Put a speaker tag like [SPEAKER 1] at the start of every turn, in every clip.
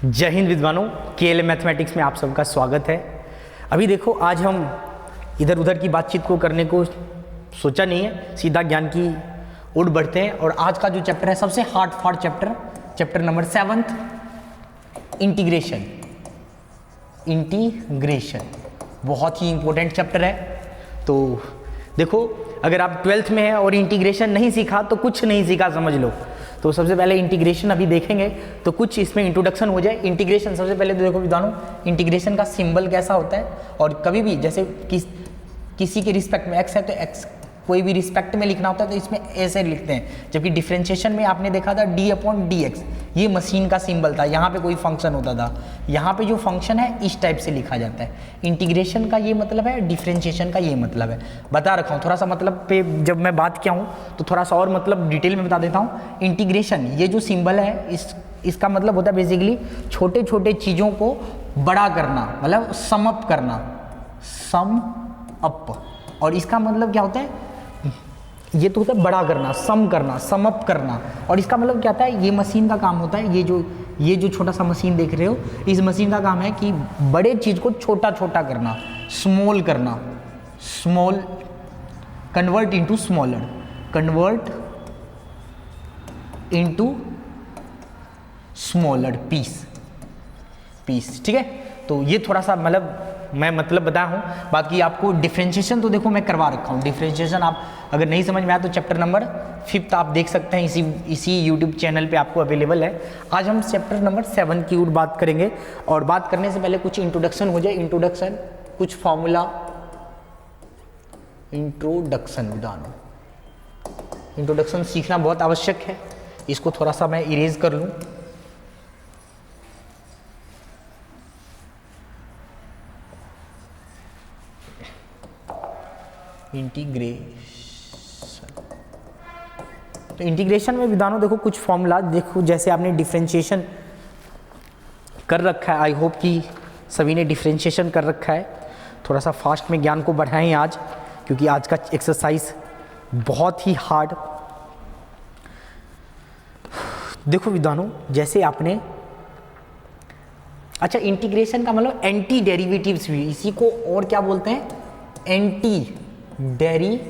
[SPEAKER 1] जय हिंद विद्वानों, केएलए मैथमेटिक्स में आप सबका स्वागत है। अभी देखो, आज हम इधर उधर की बातचीत को करने को सोचा नहीं है, सीधा ज्ञान की ओर बढ़ते हैं। और आज का जो चैप्टर है सबसे हार्ड फाड़ चैप्टर नंबर 7, इंटीग्रेशन। बहुत ही इंपॉर्टेंट चैप्टर है। तो देखो, अगर आप 12th में हैं और इंटीग्रेशन नहीं सीखा तो कुछ नहीं सीखा समझ लो। तो सबसे पहले इंटीग्रेशन अभी देखेंगे, तो कुछ इसमें इंट्रोडक्शन हो जाए। इंटीग्रेशन सबसे पहले तो देखो विद्वानों, इंटीग्रेशन का सिंबल कैसा होता है। और कभी भी जैसे किसी के रिस्पेक्ट में x है तो x कोई भी रिस्पेक्ट में लिखना होता है तो इसमें ऐसे लिखते हैं। जबकि डिफरेंशिएशन में आपने देखा था d/dx, ये मशीन का सिंबल था। यहाँ पे कोई फंक्शन होता था, यहाँ पे जो फंक्शन है इस टाइप से लिखा जाता है। इंटीग्रेशन का ये मतलब है, डिफरेंशिएशन का ये मतलब है। बता रखा हूँ, थोड़ा सा मतलब पे जब मैं बात किया हूँ तो थोड़ा सा और मतलब डिटेल में बता देता हूँ। इंटीग्रेशन ये जो सिंबल है इसका मतलब होता है बेसिकली छोटे छोटे चीज़ों को बड़ा करना, मतलब सम अप करना, सम अप। और इसका मतलब क्या होता है, ये तो होता है बड़ा करना, सम करना, सम अप करना। और इसका मतलब क्या होता है, ये मशीन का काम होता है। ये जो छोटा सा मशीन देख रहे हो, इस मशीन का काम है कि बड़े चीज को छोटा छोटा करना, स्मॉल करना, small convert into smaller, convert into smaller piece. ठीक है। तो ये थोड़ा सा मैं बताया हूँ। बाकी आपको डिफरेंशिएशन तो देखो मैं करवा रखा हूँ। डिफरेंशिएशन आप अगर नहीं समझ में आया तो चैप्टर नंबर 5 आप देख सकते हैं, इसी यूट्यूब चैनल पे आपको अवेलेबल है। आज हम चैप्टर नंबर 7 की ओर बात करेंगे। और बात करने से पहले कुछ इंट्रोडक्शन हो जाए। इंट्रोडक्शन, कुछ फॉर्मूला, इंट्रोडक्शन विधान। इंट्रोडक्शन सीखना बहुत आवश्यक है। इसको थोड़ा सा मैं इरेज कर लूँ। तो इंटीग्रेशन में विधानों देखो कुछ फॉर्मूला देखो, जैसे आपने डिफरेंशिएशन कर रखा है। आई होप कि सभी ने डिफरेंशिएशन कर रखा है। थोड़ा सा फास्ट में ज्ञान को बढ़ाएं आज, क्योंकि आज का एक्सरसाइज बहुत ही हार्ड। देखो विधानों, जैसे आपने इंटीग्रेशन का मतलब एंटी डेरिवेटिव्स भी, इसी को और क्या बोलते हैं, एंटी डेरिवेटिव्स।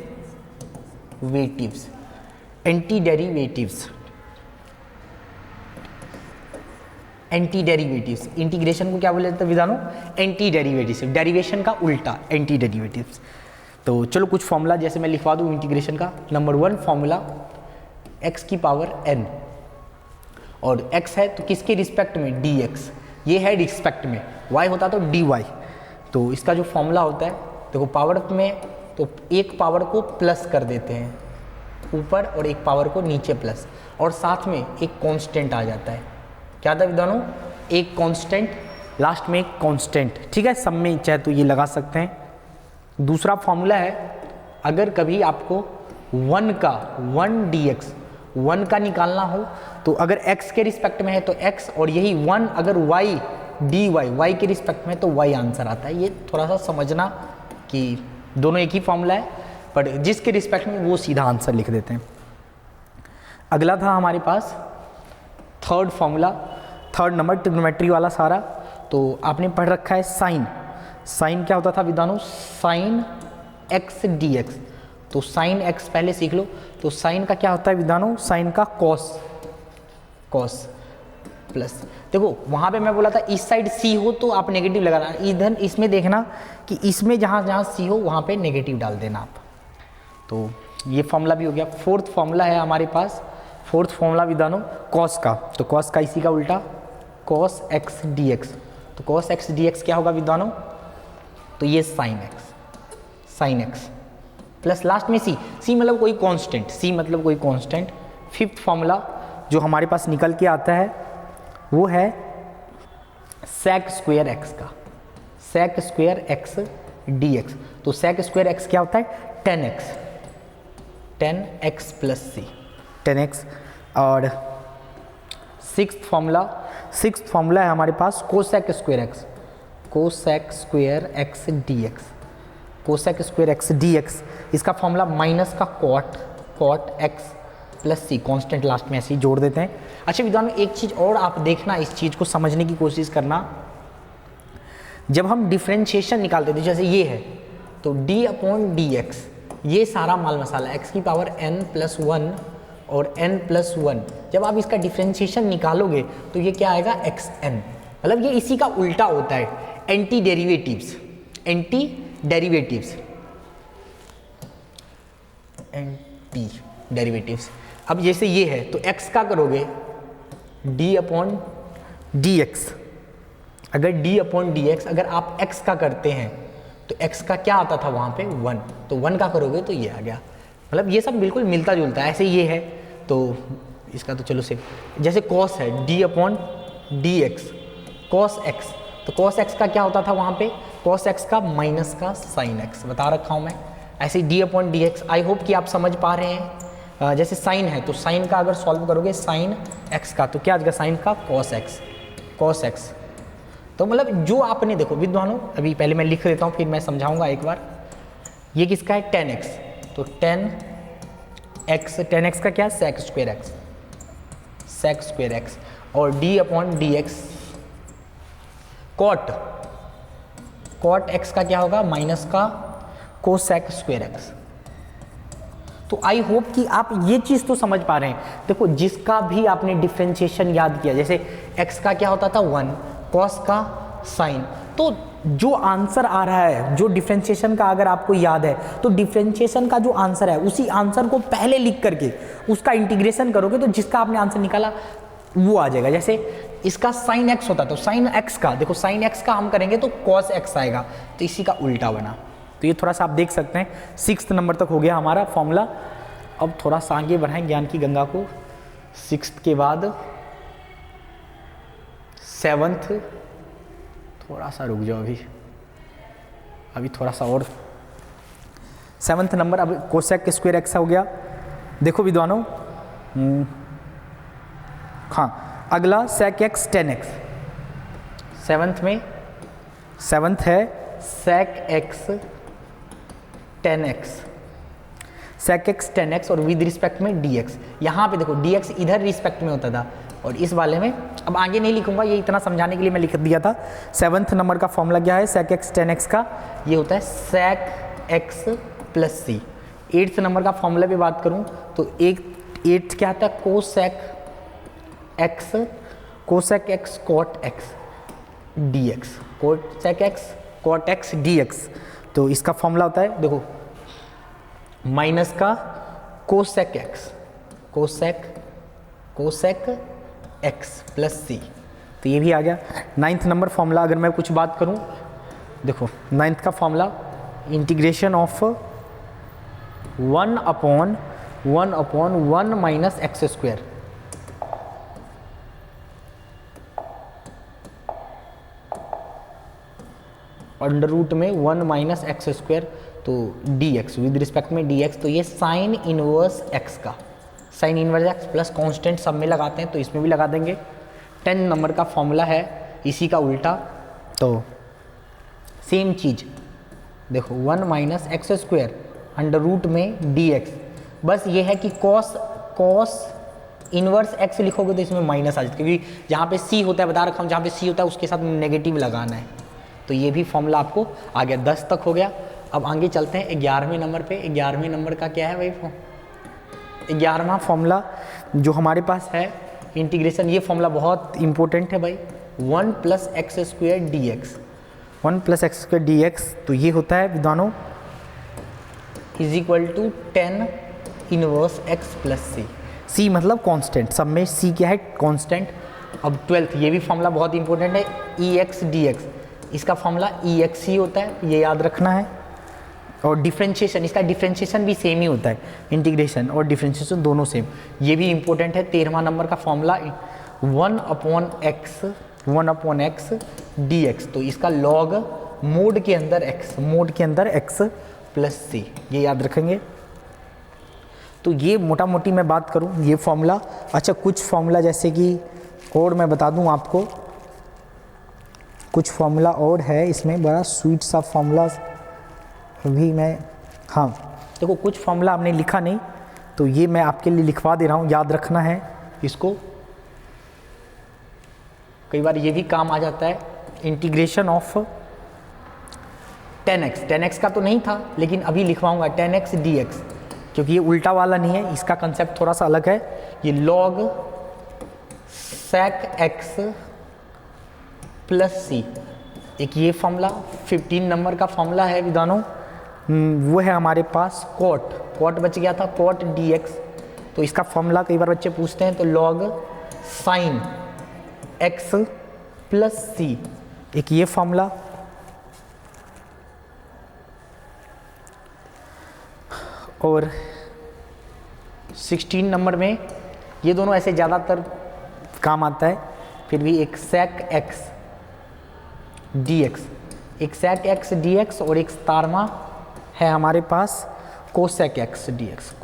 [SPEAKER 1] इंटीग्रेशन को क्या बोले जाते हैं विधानों, एंटी डेरिवेटिव्स। डेरिवेशन का उल्टा, एंटी डेरिवेटिव्स। तो चलो कुछ फॉर्मूला जैसे मैं लिखवा दूं इंटीग्रेशन का। नंबर 1 फॉर्मूला, x की पावर n, और x है तो किसके रिस्पेक्ट में, dx। ये है रिस्पेक्ट में, y होता तो dy। तो इसका जो फॉर्मूला होता है देखो, पावर में तो एक पावर को प्लस कर देते हैं ऊपर और एक पावर को नीचे प्लस, और साथ में एक कांस्टेंट आ जाता है। क्या था विद्वानों, एक कांस्टेंट, लास्ट में एक कांस्टेंट। ठीक है, सब में चाहे तो ये लगा सकते हैं। दूसरा फॉर्मूला है, अगर कभी आपको 1 dx 1 का निकालना हो तो अगर x के रिस्पेक्ट में है तो x, और यही 1 अगर y dy y के रिस्पेक्ट में तो y आंसर आता है। ये थोड़ा सा समझना कि दोनों एक ही फॉर्मूला है, पर जिसके रिस्पेक्ट में वो सीधा आंसर लिख देते हैं। अगला था हमारे पास third formula, third number trigonometry वाला सारा। तो आपने पढ़ रखा है साइन। साइन क्या होता था विद्वानों, साइन x dx। तो साइन x पहले सीख लो। तो साइन का क्या होता है विद्वानों, साइन का कॉस प्लस। देखो वहाँ पे मैं बोला था इस साइड c हो तो आप नेगेटिव लगाना, इधर इसमें देखना कि इसमें जहाँ जहाँ c हो वहाँ पे नेगेटिव डाल देना आप। तो ये फॉर्मूला भी हो गया। फोर्थ फॉर्मूला है हमारे पास, फोर्थ फॉर्मूला विधानों कॉस का। तो कॉस का इसी का उल्टा, कॉस x dx। तो कॉस x dx क्या होगा विद्वानों, तो ये साइन x प्लस लास्ट में c मतलब कोई कांस्टेंट। फिफ्थ फॉर्मूला जो हमारे पास निकल के आता है वो है sec स्क्वायर x का, sec स्क्वायर x dx। तो sec स्क्वायर x क्या होता है, 10x प्लस c, 10x। और सिक्स्थ फॉर्मूला है हमारे पास कोसेक स्क्वायर x dx। इसका फॉर्मूला माइनस का कॉट x प्लस सी, कांस्टेंट लास्ट में ऐसे ही जोड़ देते हैं। अच्छा विद्वानों एक चीज़ और आप देखना, इस चीज़ को समझने की कोशिश करना, जब हम डिफ्रेंशिएशन निकालते थे जैसे ये है तो d अपॉन डी एक्स, ये सारा माल मसाला x की पावर n+1 और n+1, जब आप इसका डिफ्रेंशिएशन निकालोगे तो ये क्या आएगा xn, मतलब ये इसी का उल्टा होता है, anti derivatives, anti derivatives, anti derivatives. अब जैसे ये है तो x का करोगे d अपॉन डी एक्स, अगर d अपॉन डी एक्स अगर आप x का करते हैं तो x का क्या आता था वहाँ पे 1, तो 1 का करोगे तो ये आ गया, मतलब ये सब बिल्कुल मिलता जुलता है। ऐसे ये है तो इसका तो चलो से जैसे cos है d upon d x, cos x, तो cos x का क्या होता था वहाँ पे, cos x का माइनस का sin x, बता रखा हूँ मैं। ऐसे d upon d x, I hope कि आप समझ पा रहे हैं। जैसे sin है तो sin का अगर सॉल्व करोगे sin x का तो क्या आ जाएगा, sin का cos x। तो मतलब जो आपने देखो विद्वानों, अभी पहले मैं लिख देता हूँ फिर मैं समझाऊंगा एक बार। ये किसका है 10x, तो 10x का क्या sec स्क्वायर x, और d upon d x cot x का क्या होगा माइनस का कोसेक स्क्वायर x। तो आई होप कि आप ये चीज़ तो समझ पा रहे हैं। देखो जिसका भी आपने डिफ्रेंशिएशन याद किया, जैसे x का क्या होता था 1, cos का साइन, तो जो आंसर आ रहा है, जो डिफ्रेंशिएशन का अगर आपको याद है तो डिफ्रेंशिएशन का जो आंसर है उसी आंसर को पहले लिख करके उसका इंटीग्रेशन करोगे तो जिसका आपने आंसर निकाला वो आ जाएगा। जैसे इसका साइन x होता तो साइन x का, देखो साइन x का हम करेंगे तो cos x आएगा, तो इसी का उल्टा बना। तो ये थोड़ा सा आप देख सकते हैं 6th नंबर तक हो गया हमारा फॉर्मूला। अब थोड़ा सा आगे बढ़ाएं ज्ञान की गंगा को, 6th के बाद 7th, थोड़ा सा रुक जाओ अभी थोड़ा सा और। 7th नंबर अब कोसेक स्क्वायर एक्स हो गया। देखो विद्वानों, हाँ अगला sec x 10x, 7th में 7th है sec x 10x, sec x 10x और विद रिस्पेक्ट में dx। यहाँ पे देखो dx इधर रिस्पेक्ट में होता था और इस वाले में, अब आगे नहीं लिखूंगा, ये इतना समझाने के लिए मैं लिख दिया था। 7th नंबर का फॉर्मूला क्या है sec x 10x का, ये होता है sec x plus c। 8th number का फॉर्मूला पे बात करूँ तो 8th क्या आता है cosec x cot x dx, cosec x cot x dx। तो इसका फॉर्मूला होता है देखो माइनस का cosec x प्लस c, तो ये भी आ गया। 9th नंबर फॉर्मूला अगर मैं कुछ बात करूं, देखो 9th का formula integration of 1 upon 1 minus x square, under root में 1 माइनस एक्स स्क्वायर, तो dx विद रिस्पेक्ट में dx, तो ये साइन इनवर्स x का, sine inverse x plus constant सब में लगाते हैं तो इसमें भी लगा देंगे। 10 नंबर का फॉर्मूला है इसी का उल्टा, तो सेम चीज़ देखो 1 minus x square under root में dx, बस ये है कि cos इनवर्स x लिखोगे तो इसमें माइनस आ जाता है, क्योंकि जहाँ पे c होता है बता रखा हूँ, जहाँ पे c होता है उसके साथ नेगेटिव लगाना है। तो ये भी फॉर्मूला आपको आ गया, 10 तक हो गया। अब आगे चलते हैं 11वें नंबर पे। 11वें नंबर का क्या है भाई, 11वां फॉर्मूला जो हमारे पास है इंटीग्रेशन, ये फॉर्मूला बहुत इंपॉर्टेंट है भाई, 1 plus x square d x, 1 plus x square d x, तो ये होता है विद्वानों is equal to 10 inverse x plus c. C मतलब कांस्टेंट, सब में सी क्या है कांस्टेंट। अब 12th, ये भी फॉर्मूला बहुत इंपॉर्टेंट है, ई एक्स डी एक्स, इसका फॉर्मूला ई एक्स ही होता है, ये याद रखना है। और डिफ्रेंशिएशन, इसका डिफ्रेंशिएशन भी सेम ही होता है, इंटीग्रेशन और डिफ्रेंशिएशन दोनों सेम, ये भी इंपॉर्टेंट है। 13वां नंबर का formula 1 upon x D x, तो इसका लॉग मोड के अंदर एक्स प्लस सी, ये याद रखेंगे। तो ये मोटा मोटी मैं बात करूँ ये फॉर्मूला। अच्छा कुछ फॉर्मूला जैसे कि और मैं बता दूँ आपको, कुछ फॉर्मूला और है इसमें, बड़ा स्वीट सा फॉर्मूला भी मैं, हाँ देखो कुछ फॉर्मूला आपने लिखा नहीं तो ये मैं आपके लिए लिखवा दे रहा हूँ, याद रखना है इसको। कई बार ये भी काम आ जाता है। इंटीग्रेशन ऑफ 10x का तो नहीं था, लेकिन अभी लिखवाऊंगा 10x dx, क्योंकि ये उल्टा वाला नहीं है, इसका कंसेप्ट थोड़ा सा अलग है। ये log sec x plus c, एक ये फॉर्मूला 15 नंबर का फॉर्मूला है विद्वानों, वो है हमारे पास cot बच गया था, cot dx। तो इसका फॉर्मूला कई बार बच्चे पूछते हैं, तो log sin x plus c, एक ये फॉर्मूला। और 16 नंबर में ये दोनों ऐसे ज़्यादातर काम आता है, फिर भी एक sec x dx, एक sec x dx और एक तारमा है हमारे पास cosec x dx,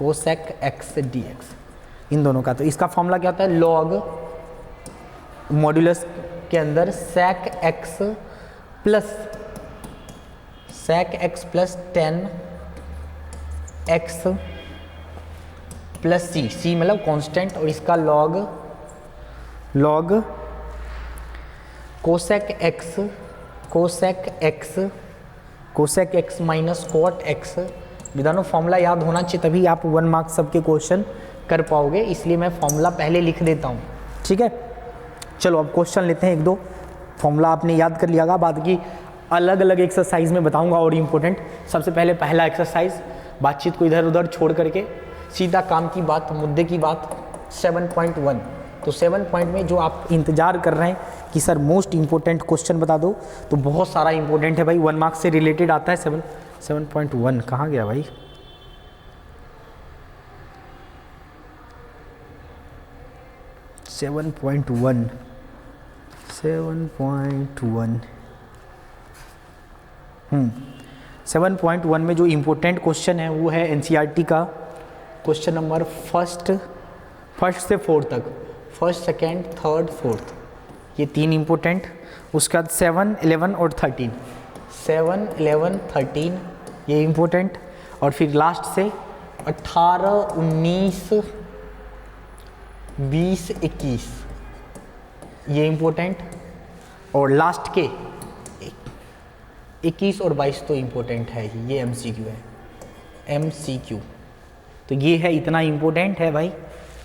[SPEAKER 1] इन दोनों का। तो इसका फॉर्मूला क्या होता है, log मॉड्यूलस के अंदर sec x plus 10 x plus c मतलब कांस्टेंट, और इसका log cosec x minus cot x। विधानों फॉर्मूला याद होना चाहिए, तभी आप 1 मार्क सबके क्वेश्चन कर पाओगे, इसलिए मैं फॉर्मूला पहले लिख देता हूँ, ठीक है। चलो अब क्वेश्चन लेते हैं, एक दो फॉर्मूला आपने याद कर लिया होगा, बाद की अलग अलग एक्सरसाइज में बताऊंगा और इम्पोर्टेंट। सबसे पहले पहला एक्सरसाइज, बातचीत को इधर उधर छोड़ करके सीधा काम की बात, मुद्दे की बात। 7.1, तो 7 पॉइंट में जो आप इंतजार कर रहे हैं कि सर मोस्ट इम्पोर्टेंट क्वेश्चन बता दो, तो बहुत सारा इंपॉर्टेंट है भाई, 1 मार्क्स से रिलेटेड आता है। 7.1 कहाँ गया भाई, 7.1 7.1 में जो इम्पोर्टेंट क्वेश्चन है वो है एनसीईआरटी का क्वेश्चन नंबर फर्स्ट से फोर्थ तक, फर्स्ट सेकेंड थर्ड फोर्थ, ये 3 इम्पोर्टेंट। उसके बाद 7, 11 और 13, 7, 11, 13 ये इम्पोर्टेंट। और फिर लास्ट से 18, 19, 20, 21 ये इम्पोर्टेंट। और लास्ट के 21 और 22 तो इम्पोर्टेंट है ही, ये MCQ है, MCQ। तो ये है, इतना इम्पोर्टेंट है भाई,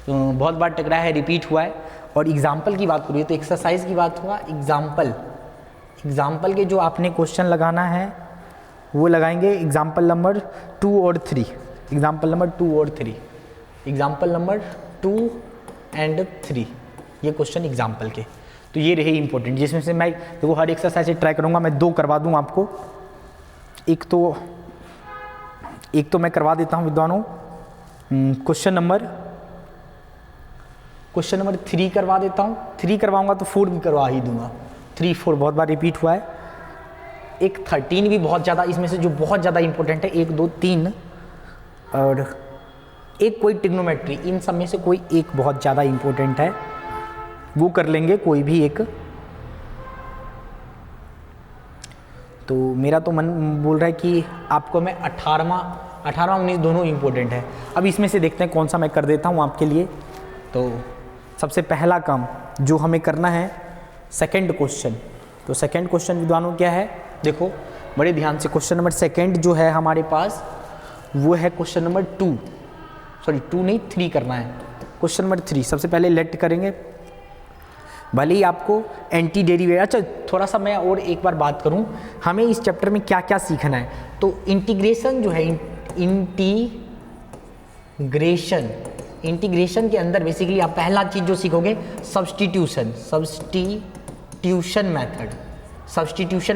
[SPEAKER 1] तो बहुत बार टकराया है, रिपीट हुआ है। और एग्जाम्पल की बात करिए तो एक्सरसाइज की बात हुआ, एग्जाम्पल के जो आपने क्वेश्चन लगाना है वो लगाएंगे एग्जाम्पल नंबर 2 और 3, एग्जाम्पल नंबर 2 एंड 3 ये क्वेश्चन एग्जाम्पल के। तो ये रहे इंपॉर्टेंट, जिसमें से मैं देखो हर एक्सरसाइज ट्राई करूँगा, मैं 2 करवा दूँ आपको। एक तो मैं करवा देता हूँ विद्वानों, क्वेश्चन नंबर 3 करवा देता हूँ। 3 करवाऊँगा तो 4 भी करवा ही दूंगा, 3, 4 बहुत बार रिपीट हुआ है। एक 13 भी बहुत ज़्यादा, इसमें से जो बहुत ज़्यादा इंपॉर्टेंट है 1, 2, 3 और एक कोई ट्रिग्नोमेट्री, इन सब में से कोई एक बहुत ज़्यादा इंपॉर्टेंट है, वो कर लेंगे कोई भी एक। तो मेरा तो मन बोल रहा है कि आपको मैं 18, 19 दोनों इंपॉर्टेंट है। अब इसमें से देखते हैं कौन सा मैं कर देता हूँ आपके लिए। तो सबसे पहला काम जो हमें करना है सेकंड क्वेश्चन, तो सेकंड क्वेश्चन विद्वानों क्या है, देखो बड़े ध्यान से। क्वेश्चन नंबर सेकंड जो है हमारे पास वो है क्वेश्चन नंबर 3 करना है। क्वेश्चन नंबर 3 सबसे पहले लेट करेंगे, भले ही आपको एंटी डेरिवेटिव। अच्छा थोड़ा सा मैं और एक बार बात करूं, हमें इस चैप्टर में क्या क्या सीखना है। तो इंटीग्रेशन जो है, इंटीग्रेशन के अंदर बेसिकली आप पहला चीज़ जो सीखोगे सब्स्टिट्यूशन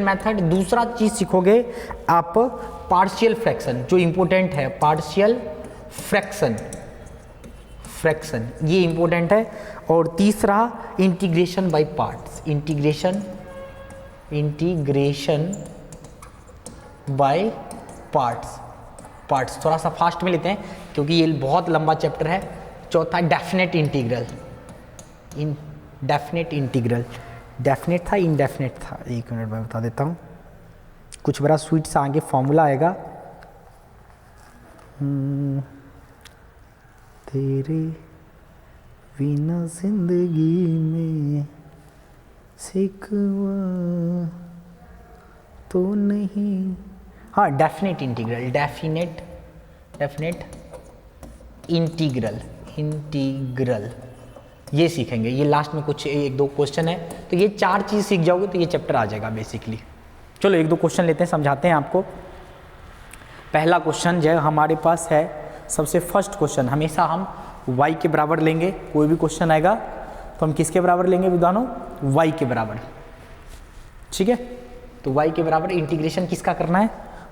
[SPEAKER 1] मेथड। दूसरा चीज़ सीखोगे आप पार्शियल फ्रैक्शन, जो इंपॉर्टेंट है, पार्शियल फ्रैक्शन ये इंपॉर्टेंट है। और तीसरा integration by parts, integration by parts थोड़ा सा फास्ट में लेते हैं क्योंकि ये बहुत लंबा चैप्टर है। चौथा डेफिनेट इंटीग्रल, डेफिनेट था इनडेफिनेट था, 1 मिनट में बता देता हूँ, कुछ बड़ा स्वीट सा आगे फॉर्मूला आएगा। तेरे बिना जिंदगी में सिकवा तो नहीं। हाँ, डेफिनेट इंटीग्रल, डेफिनेट इंटीग्रल ये सीखेंगे। ये लास्ट में कुछ एक दो क्वेश्चन है, तो ये 4 चीज़ सीख जाओगे तो ये चैप्टर आ जाएगा बेसिकली। चलो एक दो क्वेश्चन लेते हैं, समझाते हैं आपको। पहला क्वेश्चन जो हमारे पास है, सबसे फर्स्ट क्वेश्चन, हमेशा हम y के बराबर लेंगे। कोई भी क्वेश्चन आएगा तो हम किसके बराबर लेंगे विद्वानों? y के बराबर। ठीक है, तो y के बराबर इंटीग्रेशन किसका करना है?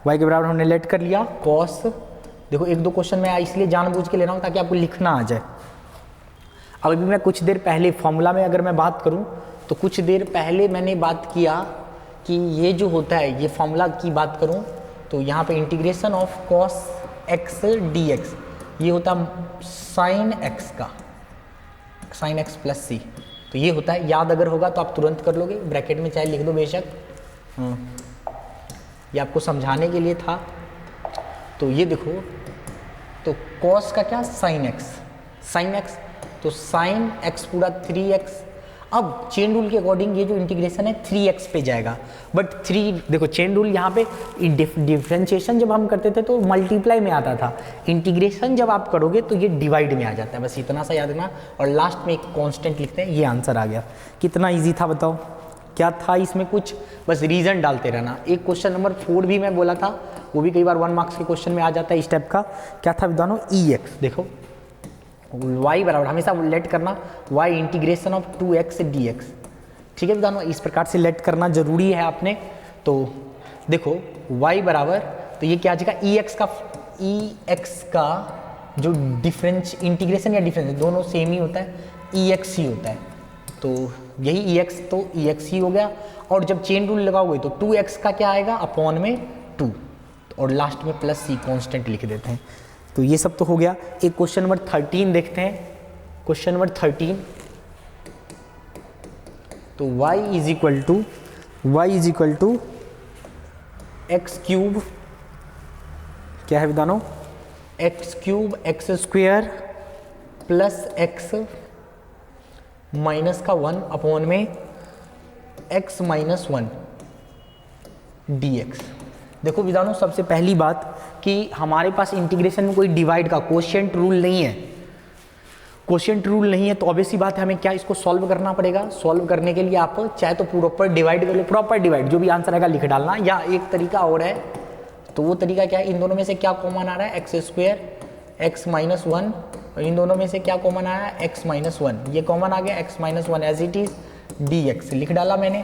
[SPEAKER 1] y के बराबर हमने लेट कर लिया cos। देखो एक दो क्वेश्चन मैं इसलिए जानबूझ के ले रहा हूँ ताकि आपको लिखना आ जाए। अब अभी मैं कुछ देर पहले फॉर्मूला में अगर मैं बात करूँ तो कुछ देर पहले मैंने बात किया कि ये जो होता है, ये फॉर्मूला की बात करूँ तो यहाँ पे integration of cos x dx ये होता sin x का, sin x प्लस सी, तो ये होता है। याद अगर होगा तो आप तुरंत कर लोगे, ब्रैकेट में चाहे लिख दो बेशक, ये आपको समझाने के लिए था। तो ये देखो, तो cos का क्या, sin x, तो sin x पूरा 3x। अब चेन रूल के अकॉर्डिंग ये जो इंटीग्रेशन है 3x पे जाएगा, बट 3 देखो चेन रूल यहाँ पे डिफरेंशिएशन जब हम करते थे तो मल्टीप्लाई में आता था, इंटीग्रेशन जब आप करोगे तो ये डिवाइड में आ जाता है। बस इतना सा याद रखना, और लास्ट में एक कांस्टेंट लिखते हैं। ये आंसर आ गया। कितना इजी था बताओ? क्या था इसमें? कुछ बस रीजन डालते रहना। एक क्वेश्चन नंबर 4 भी मैं बोला था, वो भी कई बार 1 मार्क्स के क्वेश्चन में आ जाता है इस टाइप का। क्या था विद्वानों? EX। देखो y बराबर हमेशा लेट करना y integration of 2x dx। ठीक है विद्वानों, इस प्रकार से लेट करना जरूरी है आपने। तो देखो y बराबर, तो ये क्या आ जाएगा? EX का जो डिफरेंस इंटीग्रेशन या डिफरेंस दोनों सेम ही होता है, EX ही होता है। तो यही EX, तो EX ही हो गया। और जब चेन रूल लगाओगे तो 2x का क्या आएगा? अपॉन में 2, और लास्ट में प्लस c कांस्टेंट लिख देते हैं। तो ये सब तो हो गया। एक क्वेश्चन नंबर 13 देखते हैं। क्वेश्चन नंबर 13, तो y is equal to x cube, क्या है विद्वानों? X cube x square plus x minus का 1 अपॉन में x माइनस 1 dx। देखो विद्वानों, सबसे पहली बात कि हमारे पास इंटीग्रेशन में कोई डिवाइड का कोशिएंट रूल नहीं है। कोशिएंट रूल नहीं है तो ऑब्वियसली बात है, हमें क्या इसको सॉल्व करना पड़ेगा। सॉल्व करने के लिए आप चाहे तो प्रॉपर डिवाइड कर लो, प्रॉपर डिवाइड, जो भी आंसर आएगा लिख डालना, या एक तरीका और है। तो वो तरीका क्या है? इन दोनों में से क्या कॉमन आ रहा है? एक्स स्क्वेयर एक्स माइनस 1, और इन दोनों में से क्या कॉमन आया है? X minus 1। ये कॉमन आ गया, x minus 1 as it is dx लिख डाला मैंने।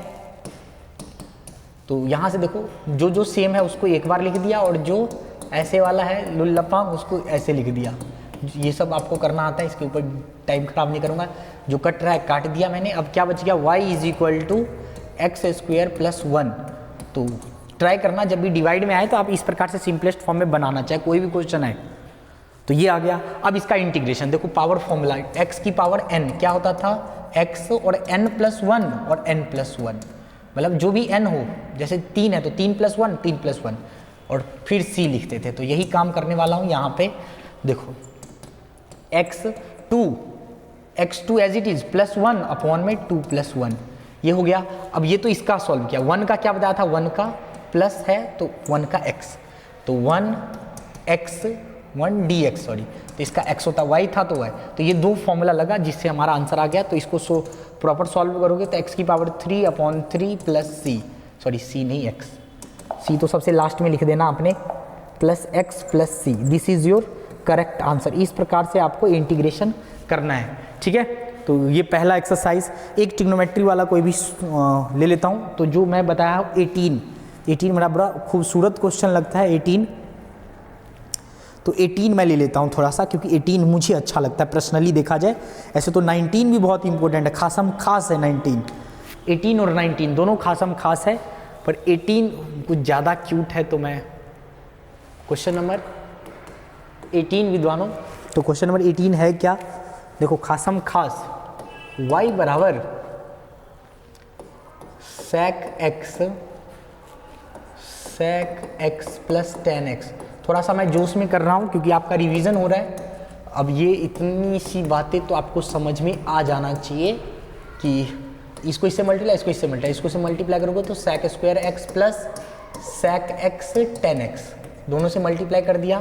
[SPEAKER 1] तो यहाँ से देखो, जो जो सेम है उसको एक बार लिख दिया, और जो ऐसे वाला है लुल्लपा उसको ऐसे लिख दिया। ये सब आपको करना आता है, इसके ऊपर टाइम खराब नहीं करूँगा। जो कट रहा है काट दिया मैंने। अब क्या बच गया? y is equal to x square plus 1। तो ट्राई करना जब भी डिवाइड में आए तो आप इस प्रकार से सिंपलेस्ट फॉर्म में बनाना, चाहे कोई भी क्वेश्चन आए। तो ये आ गया। अब इसका इंटीग्रेशन देखो, पावर फॉर्मूला x की पावर n क्या होता था? x और n प्लस 1 और n प्लस 1, मतलब जो भी n हो, जैसे 3 है तो 3 प्लस 1 3 प्लस 1, और फिर c लिखते थे। तो यही काम करने वाला हूँ यहाँ पे। देखो x2 as it is plus 1 upon में 2 प्लस 1, ये हो गया। अब ये तो इसका सॉल्व किया, 1 का क्या बताया था? 1 का प्लस है तो 1 का x, तो 1 dx, सॉरी, तो इसका x होता y था तो y। तो ये दो फॉर्मूला लगा जिससे हमारा आंसर आ गया। तो इसको प्रॉपर सॉल्व करोगे तो x की power 3 upon 3 plus c, sorry c नहीं x, c तो सबसे लास्ट में लिख देना आपने, plus x plus c। This is your correct answer. इस प्रकार से आपको इंटीग्रेशन करना है। ठीक है, तो ये पहला एक्सरसाइज। एक ट्रिग्नोमेट्री वाला कोई भी ले लेता हूँ। तो जो मैं बताया हूँ 18 मेरा बड़ा खूबसूरत क्वेश्चन लगता है 18। तो 18 मैं ले लेता हूँ थोड़ा सा, क्योंकि 18 मुझे अच्छा लगता है पर्सनली देखा जाए। ऐसे तो 19 भी बहुत इंपॉर्टेंट है, खासम खास है 19। 18 और 19 दोनों खासम खास है, पर 18 कुछ ज़्यादा क्यूट है। तो मैं क्वेश्चन नंबर 18 विद्वानों, तो क्वेश्चन नंबर 18 है क्या? देखो खासम खास y बराबर sec x प्लस 10x। थोड़ा सा मैं जोश में कर रहा हूँ क्योंकि आपका रिवीजन हो रहा है। अब ये इतनी सी बातें तो आपको समझ में आ जाना चाहिए कि इसको इससे मल्टीप्लाई, इसको इससे मल्टीप्लाई, इसको से मल्टीप्लाई करोगे तो sec square x plus sec x 10x दोनों से मल्टीप्लाई कर दिया,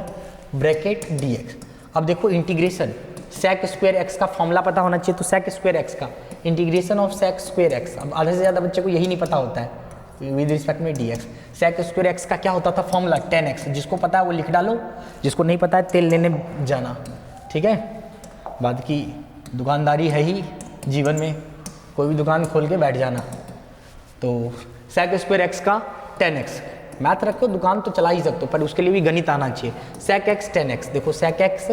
[SPEAKER 1] ब्रैकेट dx। अब देखो इंटीग्रेशन, sec स्क्वायर एक्स का फॉर्मूला पता होना चाहिए, तो sec स्क्वायर एक्स का integration of sec square x, अब आधे से ज़्यादा बच्चे को यही नहीं पता होता है विद रिस्पेक्ट में dx। sec स्क्वायर एक्स का क्या होता था फॉर्मूला 10x, जिसको पता है वो लिख डालो, जिसको नहीं पता है तेल लेने जाना, ठीक है। बाद की दुकानदारी है ही जीवन में, कोई भी दुकान खोल के बैठ जाना। तो sec स्क्वायर एक्स का 10x, मैथ रखो दुकान तो चला ही सकते हो, पर उसके लिए भी गणित आना चाहिए। sec x 10x, देखो sec x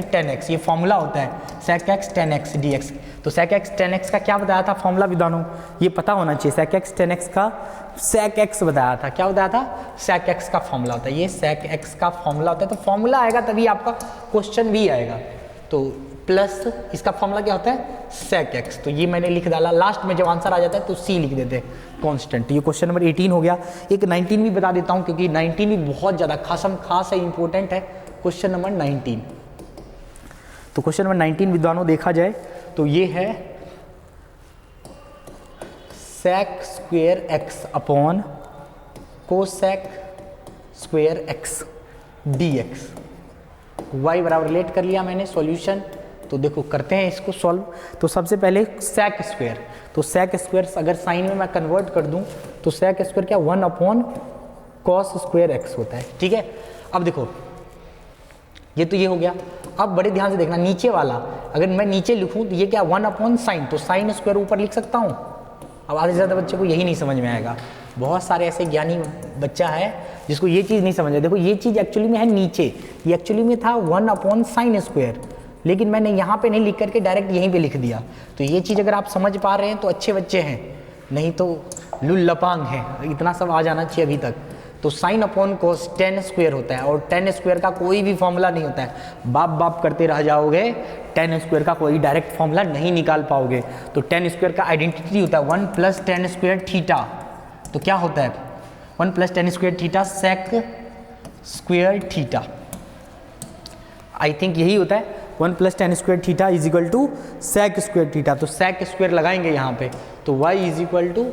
[SPEAKER 1] 10x ये फॉर्मूला होता है sec x 10x dx। तो sec x 10x का क्या बताया था फॉर्मूला विद्वानों, ये पता होना चाहिए। sec x 10x का sec x बताया था, क्या बताया था, sec x का फॉर्मूला होता है, ये sec x का फॉर्मूला होता है। तो फॉर्मूला आएगा तभी आपका क्वेश्चन भी आएगा। तो प्लस इसका फॉर्मूला क्या होता है sec x, तो ये मैंने लिख डाला। लास्ट में जब आंसर आ जाता है तो c लिख देते हैं कांस्टेंट। ये क्वेश्चन नंबर 18 हो गया। एक 19 भी बता देता हूँ क्योंकि 19 भी बहुत ज़्यादा खास है, इंपॉर्टेंट है। क्वेश्चन नंबर 19, तो क्वेश्चन नंबर 19 विद्वानों देखा जाए तो ये है sec square x upon cosec square x dx। y बराबर रिलेट कर लिया मैंने सॉल्यूशन। तो देखो करते हैं इसको सॉल्व। तो सबसे पहले sec स्क्वेयर, तो sec स्क्वेयर अगर साइन में मैं कन्वर्ट कर दूं तो sec स्क्वेयर क्या 1 अपॉन cos स्क्वेयर x होता है, ठीक है। अब देखो ये तो ये हो गया। अब बड़े ध्यान से देखना नीचे वाला, अगर मैं नीचे लिखूं तो ये क्या 1 अपॉन साइन, तो साइन स्क्वायर ऊपर लिख सकता हूं। अब आधे से ज़्यादा बच्चे को यही नहीं समझ में आएगा। बहुत सारे ऐसे ज्ञानी बच्चा है जिसको ये चीज़ नहीं समझ है। देखो ये चीज़ एक्चुअली में है नीचे, ये एक्चुअली में था 1 अपॉन साइन स्क्वायर, लेकिन मैंने यहाँ पे नहीं लिख करके डायरेक्ट यहीं पे लिख दिया। तो ये चीज़ अगर आप समझ पा रहे हैं तो अच्छे बच्चे हैं, नहीं तो लुल्लपांग हैं। इतना सब आ जाना चाहिए अभी तक। तो साइन अपॉन कोस 10 स्क्वायर होता है, और 10 स्क्वायर का कोई भी फॉर्मूला नहीं होता है। बाप करते रह जाओगे, 10 स्क्वायर का कोई डायरेक्ट फॉर्मूला नहीं निकाल पाओगे। तो 10 स्क्वायर का आइडेंटिटी होता है 1 प्लस 10 स्क्वायर थीटा। तो क्या होता है 1 plus 10 square theta sec square theta, I think यही होता है। 1 plus 10 square theta is equal to sec square theta. तो सेक स्क्वायर लगाएंगे यहाँ पे, तो y इज इक्वल टू,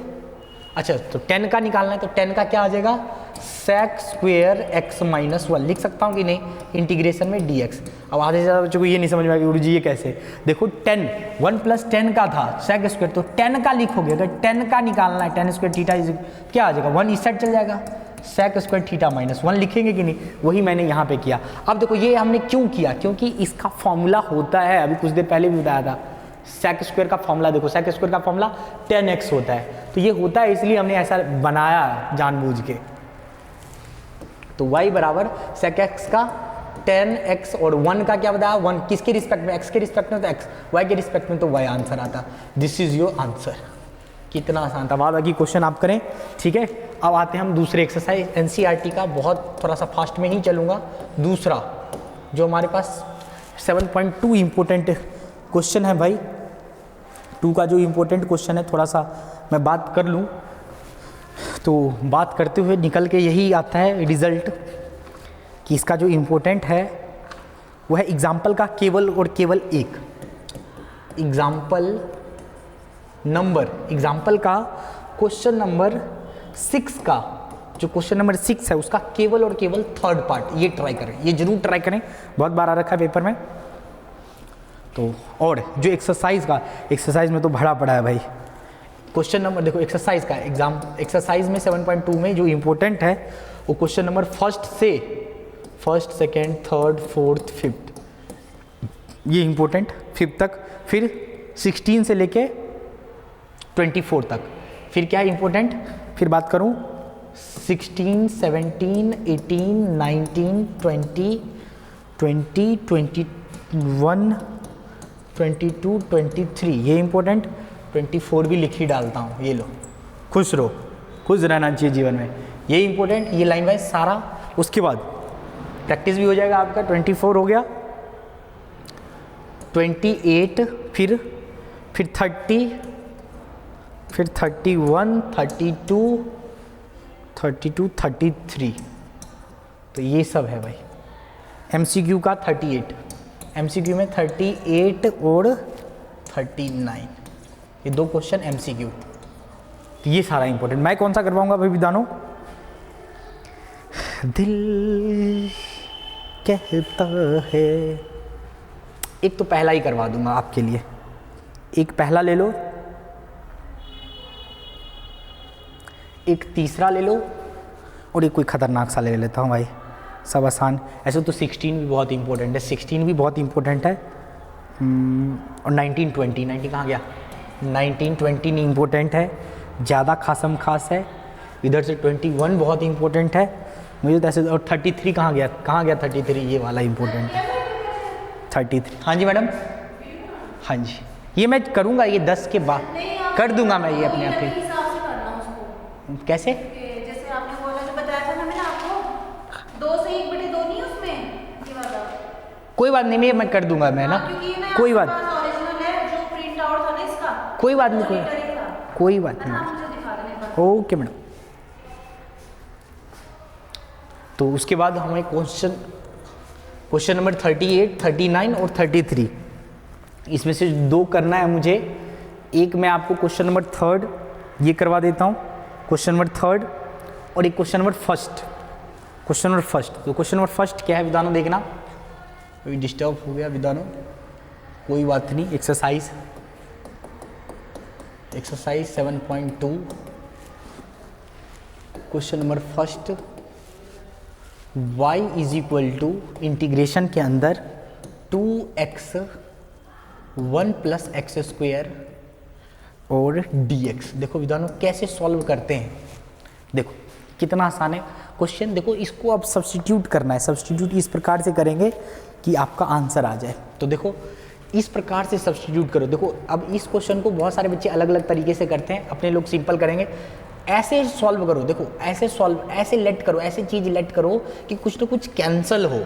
[SPEAKER 1] अच्छा तो 10 का निकालना है, तो 10 का क्या आ जाएगा सेक स्क्वायर एक्स माइनस 1 लिख सकता हूँ कि नहीं, इंटीग्रेशन में dx। अब आधे से ज़्यादा बच्चों को ये नहीं समझ में आएगा गुरु जी ये कैसे। देखो 1 प्लस 10 का था सेक स्क्वायर, तो 10 का लिखोगे। अगर 10 का निकालना है 10 स्क्वायर थीटा इज क्या आ जाएगा 1 इस साइड चल जाएगा, सेक स्क्वायर थीटा माइनस 1 लिखेंगे कि नहीं, वही मैंने यहाँ पे किया। अब देखो ये हमने क्यों किया, क्योंकि इसका फॉर्मूला होता है, अभी कुछ देर पहले भी बताया था सेक स्क्वायर का फॉर्मूला। देखो सेक स्क्वायर का फॉर्मूला 10x होता है, तो ये होता है इसलिए हमने ऐसा बनाया जानबूझ के। तो y बराबर सेक x का 10x और 1 का क्या बताया 1 किसके रिस्पेक्ट में, x के रिस्पेक्ट में तो x, y के रिस्पेक्ट में तो y आंसर आता। This is your answer. कितना आसान था। बाद बाकी क्वेश्चन आप करें, ठीक है। अब आते हैं हम दूसरे एक्सरसाइज एनसीईआरटी का, बहुत थोड़ा सा फास्ट में ही चलूँगा। दूसरा जो हमारे पास 7.2 इम्पोर्टेंट क्वेश्चन है भाई, 2 का जो इम्पोर्टेंट क्वेश्चन है थोड़ा सा मैं बात कर लूँ, तो बात करते हुए निकल के यही आता है रिजल्ट कि इसका जो इम्पोर्टेंट है वो है एग्जाम्पल का केवल और केवल एक एग्जाम्पल का क्वेश्चन नंबर 6 का, जो क्वेश्चन नंबर 6 है उसका केवल और केवल थर्ड पार्ट। ये ट्राई करें, ये जरूर ट्राई करें, बहुत बार आ रखा है पेपर में। तो और जो एक्सरसाइज में तो भरा पड़ा है भाई क्वेश्चन नंबर। देखो एक्सरसाइज का एक्सरसाइज में 7.2 में जो इम्पोर्टेंट है वो question number first second third fourth fifth, ये इम्पोर्टेंट 5 तक, फिर 16 से लेके 24 तक। फिर क्या है इम्पोर्टेंट, फिर बात करूं 16, 17, 18, 19, 20, 21, 22, 23, ये इम्पोर्टेंट। 24 भी लिख ही डालता हूँ, ये लो। खुश रहो, खुश रहना चाहिए जीवन में, ये इम्पोर्टेंट। ये लाइन वाइज सारा, उसके बाद प्रैक्टिस भी हो जाएगा आपका। 24 हो गया, 28, फिर 30, फिर 31, 32, 33, तो ये सब है भाई। MCQ का 38, MCQ में 38 और 39, ये 2 क्वेश्चन MCQ। तो ये सारा इंपॉर्टेंट। मैं कौन सा करवाऊंगा भाई विधानो? दिल कहता है, एक तो पहला ही करवा दूंगा आपके लिए, एक पहला ले लो, एक तीसरा ले लो, और एक कोई खतरनाक सा ले लेता हूँ भाई, सब आसान। ऐसे तो 16 भी बहुत इंपॉर्टेंट है, 16 भी बहुत इंपॉर्टेंट है। और 19 20, 19 कहाँ गया? 19 20 नहीं इंपॉर्टेंट है, ज़्यादा खासम खास है। इधर से 21 बहुत इंपॉर्टेंट है मुझे तो ऐसे। और 33 कहाँ गया? कहाँ गया 33? ये वाला इंपॉर्टेंट है 33। हाँ जी मैडम, हाँ जी, ये मैं करूँगा, ये 10 के बाद कर दूंगा मैं ये अपने आप ही। कैसे?
[SPEAKER 2] जैसे आपने बोला जो बताया था ना मैंने आपको, 2 से 1/2 नहीं उसमें ये वाला। कोई
[SPEAKER 1] बात नहीं, मैं कर दूंगा मैं ना, कोई बात,
[SPEAKER 2] ओरिजिनल है जो प्रिंट आउट था ना इसका,
[SPEAKER 1] कोई बात नहीं, कोई बात नहीं, ओके मैडम। तो उसके बाद हमें क्वेश्चन नंबर 38, 39 और 33, इसमें से 2 करना है मुझे। एक मैं आपको क्वेश्चन नंबर 3 ये करवा देता हूँ, क्वेश्चन नंबर 3, और एक क्वेश्चन नंबर 1। क्वेश्चन नंबर 1, तो क्वेश्चन नंबर 1 क्या है विधानो? देखना, अभी डिस्टर्ब हो गया विधानो, कोई बात नहीं। Exercise 7.2, question number 1, y is equal to integration के अंदर 2x 1 + x² और dx। देखो विधानो कैसे सॉल्व करते हैं, देखो कितना आसान है क्वेश्चन। देखो इसको अब सब्स्टिट्यूट करना है, सब्स्टिट्यूट इस प्रकार से करेंगे कि आपका आंसर आ जाए। तो देखो इस प्रकार से सब्स्टिट्यूट करो। देखो अब इस क्वेश्चन को बहुत सारे बच्चे अलग अलग तरीके से करते हैं, अपने लोग सिंपल करेंगे। ऐसे सॉल्व करो, देखो ऐसे सॉल्व, ऐसे लेट करो, ऐसी चीज़ लेट करो कि कुछ ना कुछ कैंसिल हो।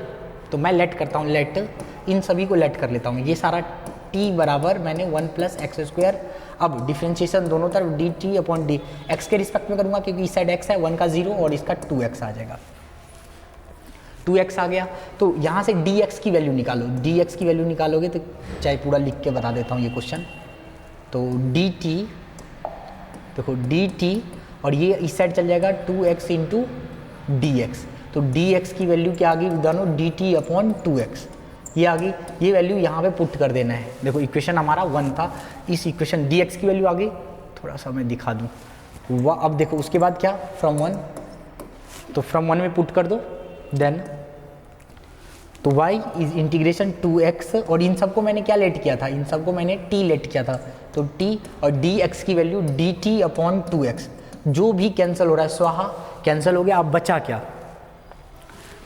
[SPEAKER 1] तो मैं लेट करता हूँ, लेट इन सभी को लेट कर लेता हूँ। ये सारा t बराबर मैंने 1 + x²। अब डिफ्रेंशिएशन दोनों तरफ dt/d, x के रिस्पेक्ट में करूँगा क्योंकि इस साइड x है, 1 का 0 और इसका 2x आ जाएगा। 2x आ गया, तो यहाँ से dx की वैल्यू निकालो। dx की वैल्यू निकालोगे तो चाहे पूरा लिख के बता देता हूँ ये क्वेश्चन। तो dt, देखो dt, और ये इस साइड चल जाएगा 2x × dx। तो dx की वैल्यू क्या आ गई विधानो? dt/2x। ये आ गई, ये वैल्यू यहाँ पे पुट कर देना है। देखो इक्वेशन हमारा 1 था, इस इक्वेशन dx की वैल्यू आ गई, थोड़ा सा मैं दिखा दूँ। अब देखो उसके बाद क्या, फ्रॉम 1, तो फ्रॉम 1 में पुट कर दो। देन तो y इज इंटीग्रेशन 2x, और इन सबको मैंने क्या लेट किया था? इन सबको मैंने t लेट किया था। तो t और dx की वैल्यू dt/2x। जो भी कैंसिल हो रहा है स्वाहा कैंसिल हो गया। अब बचा क्या?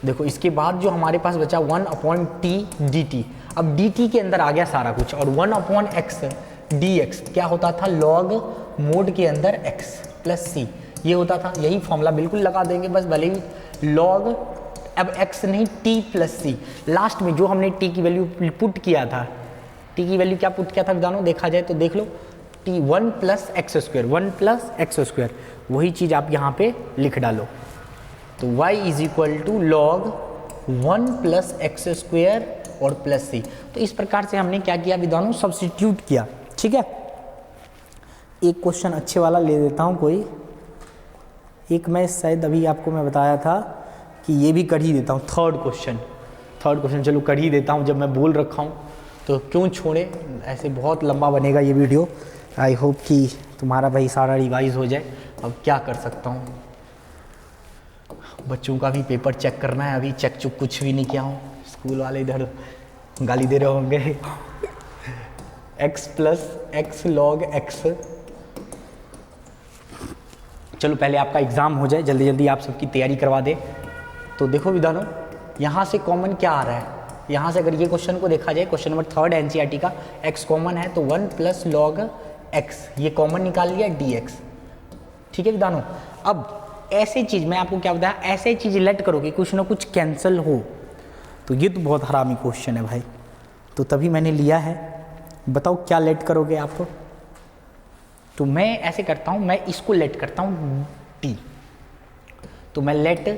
[SPEAKER 1] देखो इसके बाद जो हमारे पास बचा 1/t dt। अब dt के अंदर आ गया सारा कुछ, और 1/x dx क्या होता था? लॉग मोड के अंदर x + c ये होता था। यही फॉर्मूला बिल्कुल लगा देंगे, बस भले ही लॉग, अब x नहीं t + c। लास्ट में जो हमने t की वैल्यू पुट किया था, t की वैल्यू क्या पुट किया था विधानो? देखा जाए तो देख लो, t 1 + x², 1 + x², वही चीज़ आप यहाँ पे लिख डालो। तो y is equal to log 1 + x² और प्लस c। तो इस प्रकार से हमने क्या किया विधानो? सब्स्टिट्यूट किया। ठीक है, एक क्वेश्चन अच्छे वाला ले देता हूँ कोई एक। मैं शायद अभी आपको मैं बताया था कि ये भी कर ही देता हूँ, थर्ड क्वेश्चन चलो कर ही देता हूँ। जब मैं बोल रखा हूँ तो क्यों छोड़े, ऐसे बहुत लंबा बनेगा ये वीडियो। आई होप कि तुम्हारा भाई सारा रिवाइज हो जाए। अब क्या कर सकता हूँ, बच्चों का भी पेपर चेक करना है, अभी चेक चुक कुछ भी नहीं किया हूँ। स्कूल वाले इधर गाली दे रहे होंगे x + x log x। चलो पहले आपका एग्ज़ाम हो जाए, जल्दी जल्दी आप सबकी तैयारी करवा दे। तो देखो विधानो, यहाँ से कॉमन क्या आ रहा है? यहाँ से अगर ये क्वेश्चन को देखा जाए, क्वेश्चन नंबर 3 एनसीईआरटी का, x कॉमन है तो 1 + log x, ये कॉमन निकाल लिया dx। ठीक है विधानो, अब ऐसे चीज़ मैं आपको क्या बताया, ऐसे चीज़ लेट करोगे कुछ ना कुछ कैंसिल हो। तो ये तो बहुत हरामी क्वेश्चन है भाई, तो तभी मैंने लिया है। बताओ क्या लेट करोगे आप? तो मैं ऐसे करता हूँ, मैं इसको लेट करता हूँ t। तो मैं लेट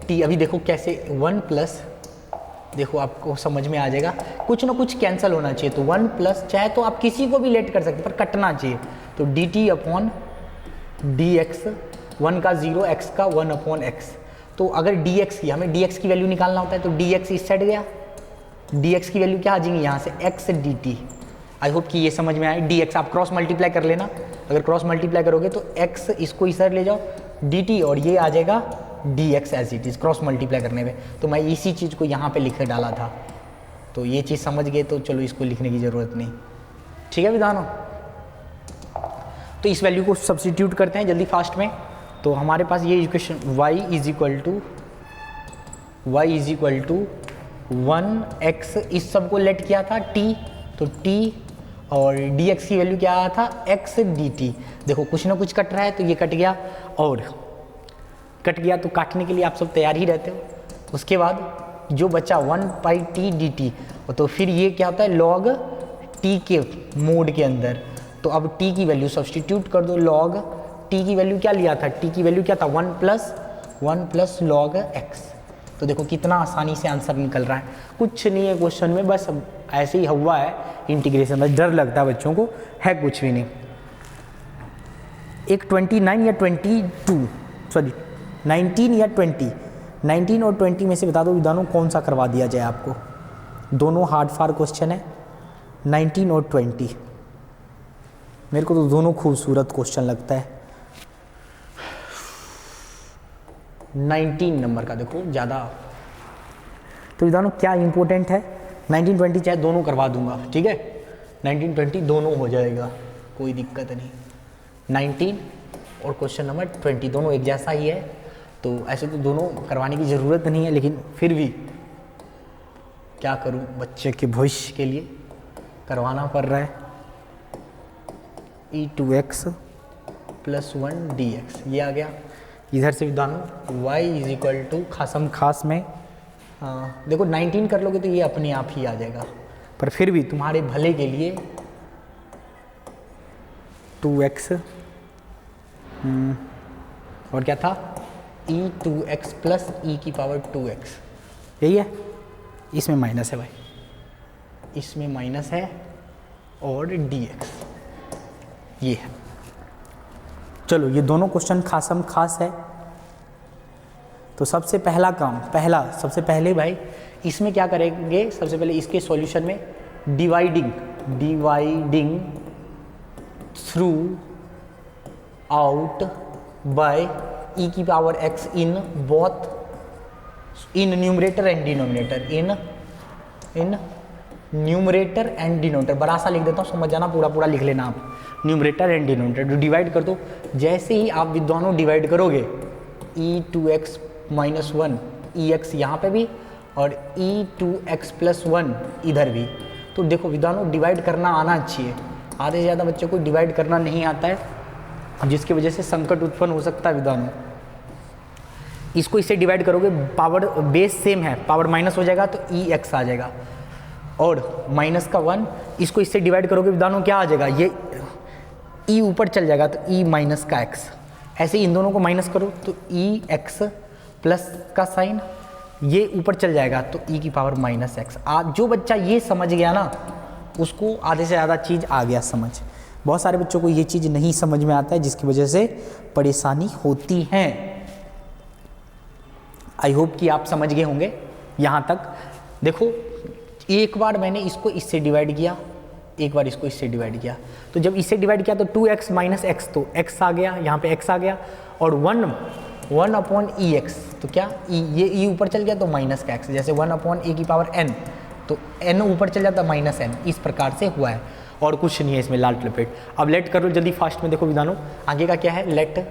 [SPEAKER 1] t, अभी देखो कैसे, 1 + देखो आपको समझ में आ जाएगा, कुछ ना कुछ कैंसिल होना चाहिए, तो 1 प्लस, चाहे तो आप किसी को भी लेट कर सकते पर कटना चाहिए, तो D T upon d x, 1 का 0, x का 1 अपॉन एक्स। तो अगर dx की, हमें dx की वैल्यू निकालना होता है, तो dx इस साइड गया, dx की वैल्यू क्या आ जाएंगी यहाँ से x dt। आई होप कि ये समझ में आए। dx आप क्रॉस मल्टीप्लाई कर लेना, अगर क्रॉस मल्टीप्लाई करोगे तो x इसको इस साइड ले जाओ dt, और ये आ जाएगा dx as it is cross multiply करने पे। तो मैं इसी चीज़ को यहाँ पे लिख के डाला था, तो ये चीज़ समझ गए, तो चलो इसको लिखने की ज़रूरत नहीं। ठीक है विधानो, तो इस वैल्यू को सब्सटीट्यूट करते हैं जल्दी फास्ट में। तो हमारे पास ये equation y is equal to 1x, इस सब को लेट किया था t, तो t और dx की वैल्यू क्या आया था x dt। देखो कुछ ना कुछ कट रहा है, तो ये कट गया, और कट गया तो काटने के लिए आप सब तैयार ही रहते हो। उसके बाद जो बचा 1/t dt, तो फिर ये क्या होता है log t के मोड के अंदर, तो अब t की वैल्यू सब्सटीट्यूट कर दो, log t की वैल्यू क्या लिया था, t की वैल्यू क्या था 1 प्लस log x। तो देखो कितना आसानी से आंसर निकल रहा है, कुछ नहीं है क्वेश्चन में, बस ऐसे ही हुआ है इंटीग्रेशन, बस डर लगता है बच्चों को, है कुछ भी नहीं। एक 29 या 22 सॉरी 19 या 20, 19 और 20 में से बता दो विधानों कौन सा करवा दिया जाए आपको। दोनों हार्ड फार क्वेश्चन है, 19 और 20। मेरे को तो दोनों खूबसूरत क्वेश्चन लगता है। 19 नंबर का देखो ज़्यादा, तो विधानों क्या इंपॉर्टेंट है, 19-20 चाहे दोनों करवा दूंगा, ठीक है, 19-20 दोनों हो जाएगा, कोई दिक्कत नहीं। 19 और क्वेश्चन नंबर 20 दोनों एक जैसा ही है, तो ऐसे तो दोनों करवाने की ज़रूरत नहीं है, लेकिन फिर भी क्या करूं, बच्चे के भविष्य के लिए करवाना पड़ रहा है। e2x प्लस 1 dx, ये आ गया। इधर से विधानों y इज इक्वल टू खासम खास में देखो 19 कर लोगे तो ये अपने आप ही आ जाएगा, पर फिर भी तुम्हारे भले के लिए 2x और क्या था e2x प्लस e की पावर 2x, यही है। इसमें माइनस है भाई, इसमें माइनस है, और dx ये है। चलो ये दोनों क्वेश्चन खासम खास है। तो सबसे पहला काम, सबसे पहले भाई इसमें क्या करेंगे, सबसे पहले इसके सॉल्यूशन में dividing through out by e की power x in both, in numerator and denominator, in numerator and denominator. बड़ा सा लिख देता हूँ, समझ जाना, पूरा लिख लेना आप, न्यूमरेटर एंड डिनोमिनेटर। डिवाइड कर दो, जैसे ही आप विद्वानों डिवाइड करोगे e2x माइनस 1 ex यहाँ पे भी, और e2x प्लस 1 इधर भी। तो देखो विद्वानों डिवाइड करना आना चाहिए, आधे से ज़्यादा बच्चों को डिवाइड करना नहीं आता है, जिसकी वजह से संकट उत्पन्न हो सकता है विद्वानों। इसको इससे डिवाइड करोगे, पावर बेस सेम है, पावर माइनस हो जाएगा तो ex आ जाएगा, और माइनस का 1, इसको इससे डिवाइड करोगे विद्वानों क्या आ जाएगा, ये e ऊपर चल जाएगा तो e माइनस का x। ऐसे इन दोनों को माइनस करो तो ex प्लस का साइन, ये ऊपर चल जाएगा तो e की पावर माइनस x। जो बच्चा ये समझ गया ना, उसको आधे से ज़्यादा चीज़ आ गया समझ। बहुत सारे बच्चों को ये चीज़ नहीं समझ में आता है, जिसकी वजह से परेशानी होती है। आई होप कि आप समझ गए होंगे यहाँ तक। देखो एक बार मैंने इसको इससे डिवाइड किया, एक बार इसको इससे डिवाइड किया, तो जब इससे डिवाइड किया तो 2x माइनस एक्स, तो x आ गया, यहाँ पे x आ गया, और 1 अपॉन ex, तो क्या ये e ऊपर चल गया तो माइनस का x, जैसे 1 अपॉन a की पावर n, तो n ऊपर चल जाता माइनस n, इस प्रकार से हुआ है, और कुछ नहीं है इसमें लाल लपेट। अब लेट करो जल्दी फास्ट में। देखो विधानों आगे का क्या है, लेट,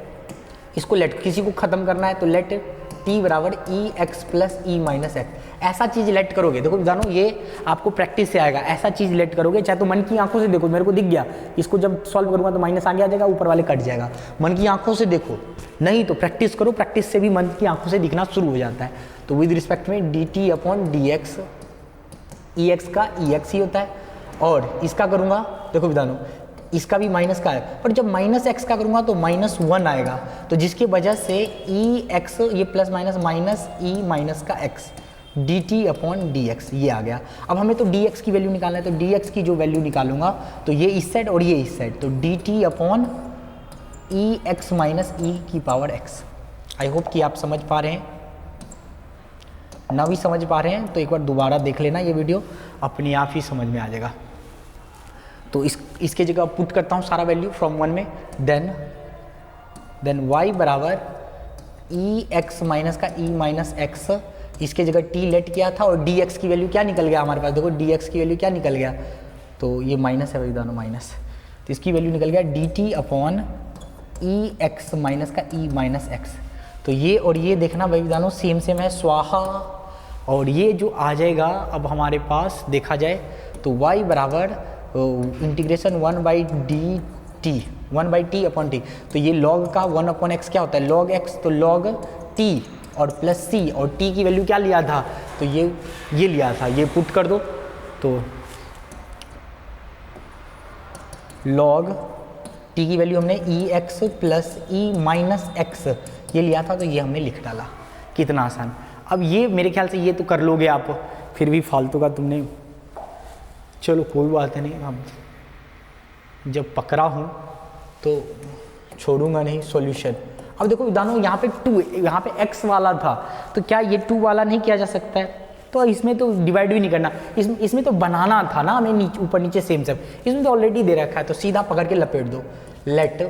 [SPEAKER 1] इसको लेट किसी को ख़त्म करना है तो लेट t बराबर ex plus e minus x, ऐसा चीज़ लेट करोगे। देखो विधानों ये आपको प्रैक्टिस से आएगा, ऐसा चीज़ लेट करोगे, चाहे तो मन की आंखों से देखो, मेरे को दिख गया, इसको जब सॉल्व करूँगा तो माइनस आगे आ जाएगा, ऊपर वाले कट जाएगा, मन की आंखों से देखो, नहीं तो प्रैक्टिस करो, प्रैक्टिस से भी मन की आंखों से दिखना शुरू हो जाता है। तो विद रिस्पेक्ट में dt अपॉन dx, ex का ex ही होता है, और इसका करूँगा, देखो विधानों इसका भी माइनस का है, पर जब माइनस एक्स का करूँगा तो माइनस 1 आएगा, तो जिसकी वजह से e x, ये plus minus minus e minus का x, D T upon d x, ये आ गया। अब हमें तो डी एक्स की वैल्यू निकालना है, तो डी एक्स की जो वैल्यू निकालूंगा तो ये इस साइड और ये इस साइड, तो डी टी अपॉन ई एक्स माइनस ई की पावर एक्स। आई होप कि आप समझ पा रहे हैं, ना भी समझ पा रहे हैं तो एक बार दोबारा देख लेना ये वीडियो, अपने आप ही समझ में आ जाएगा। तो इसके जगह पुट करता हूँ सारा वैल्यू फ्रॉम 1 में, देन y बराबर ई एक्स माइनस का ई माइनस एक्स, इसके जगह t लेट किया था और dx की वैल्यू क्या निकल गया हमारे पास, देखो dx की वैल्यू क्या निकल गया, तो ये माइनस है भाई दोनों माइनस, तो इसकी वैल्यू निकल गया dt अपॉन ई एक्स माइनस का ई माइनस एक्स। तो ये और ये देखना भाई दोनों सेम सेम है, स्वाहा। और ये जो आ जाएगा अब हमारे पास देखा जाए तो y बराबर इंटीग्रेशन 1/dt अपॉन टी, तो ये log का 1 अपॉन एक्स क्या होता है, log x, तो log t और प्लस c, और t की वैल्यू क्या लिया था, तो ये लिया था, ये पुट कर दो, तो log t की वैल्यू हमने ई x plus E minus x ये लिया था, तो ये हमने लिख डाला। कितना आसान। अब ये मेरे ख्याल से ये तो कर लोगे आप, फिर भी फालतू का तुमने, चलो कोई बात नहीं, अब जब पकड़ा हूँ तो छोड़ूंगा नहीं सॉल्यूशन। अब देखो विधानों यहाँ पे 2, यहाँ पे x वाला था, तो क्या ये 2 वाला नहीं किया जा सकता है, तो इसमें तो डिवाइड भी नहीं करना, इसमें तो बनाना था ना हमें, ऊपर नीचे सेम सेम, इसमें तो ऑलरेडी दे रखा है, तो सीधा पकड़ के लपेट दो। लेट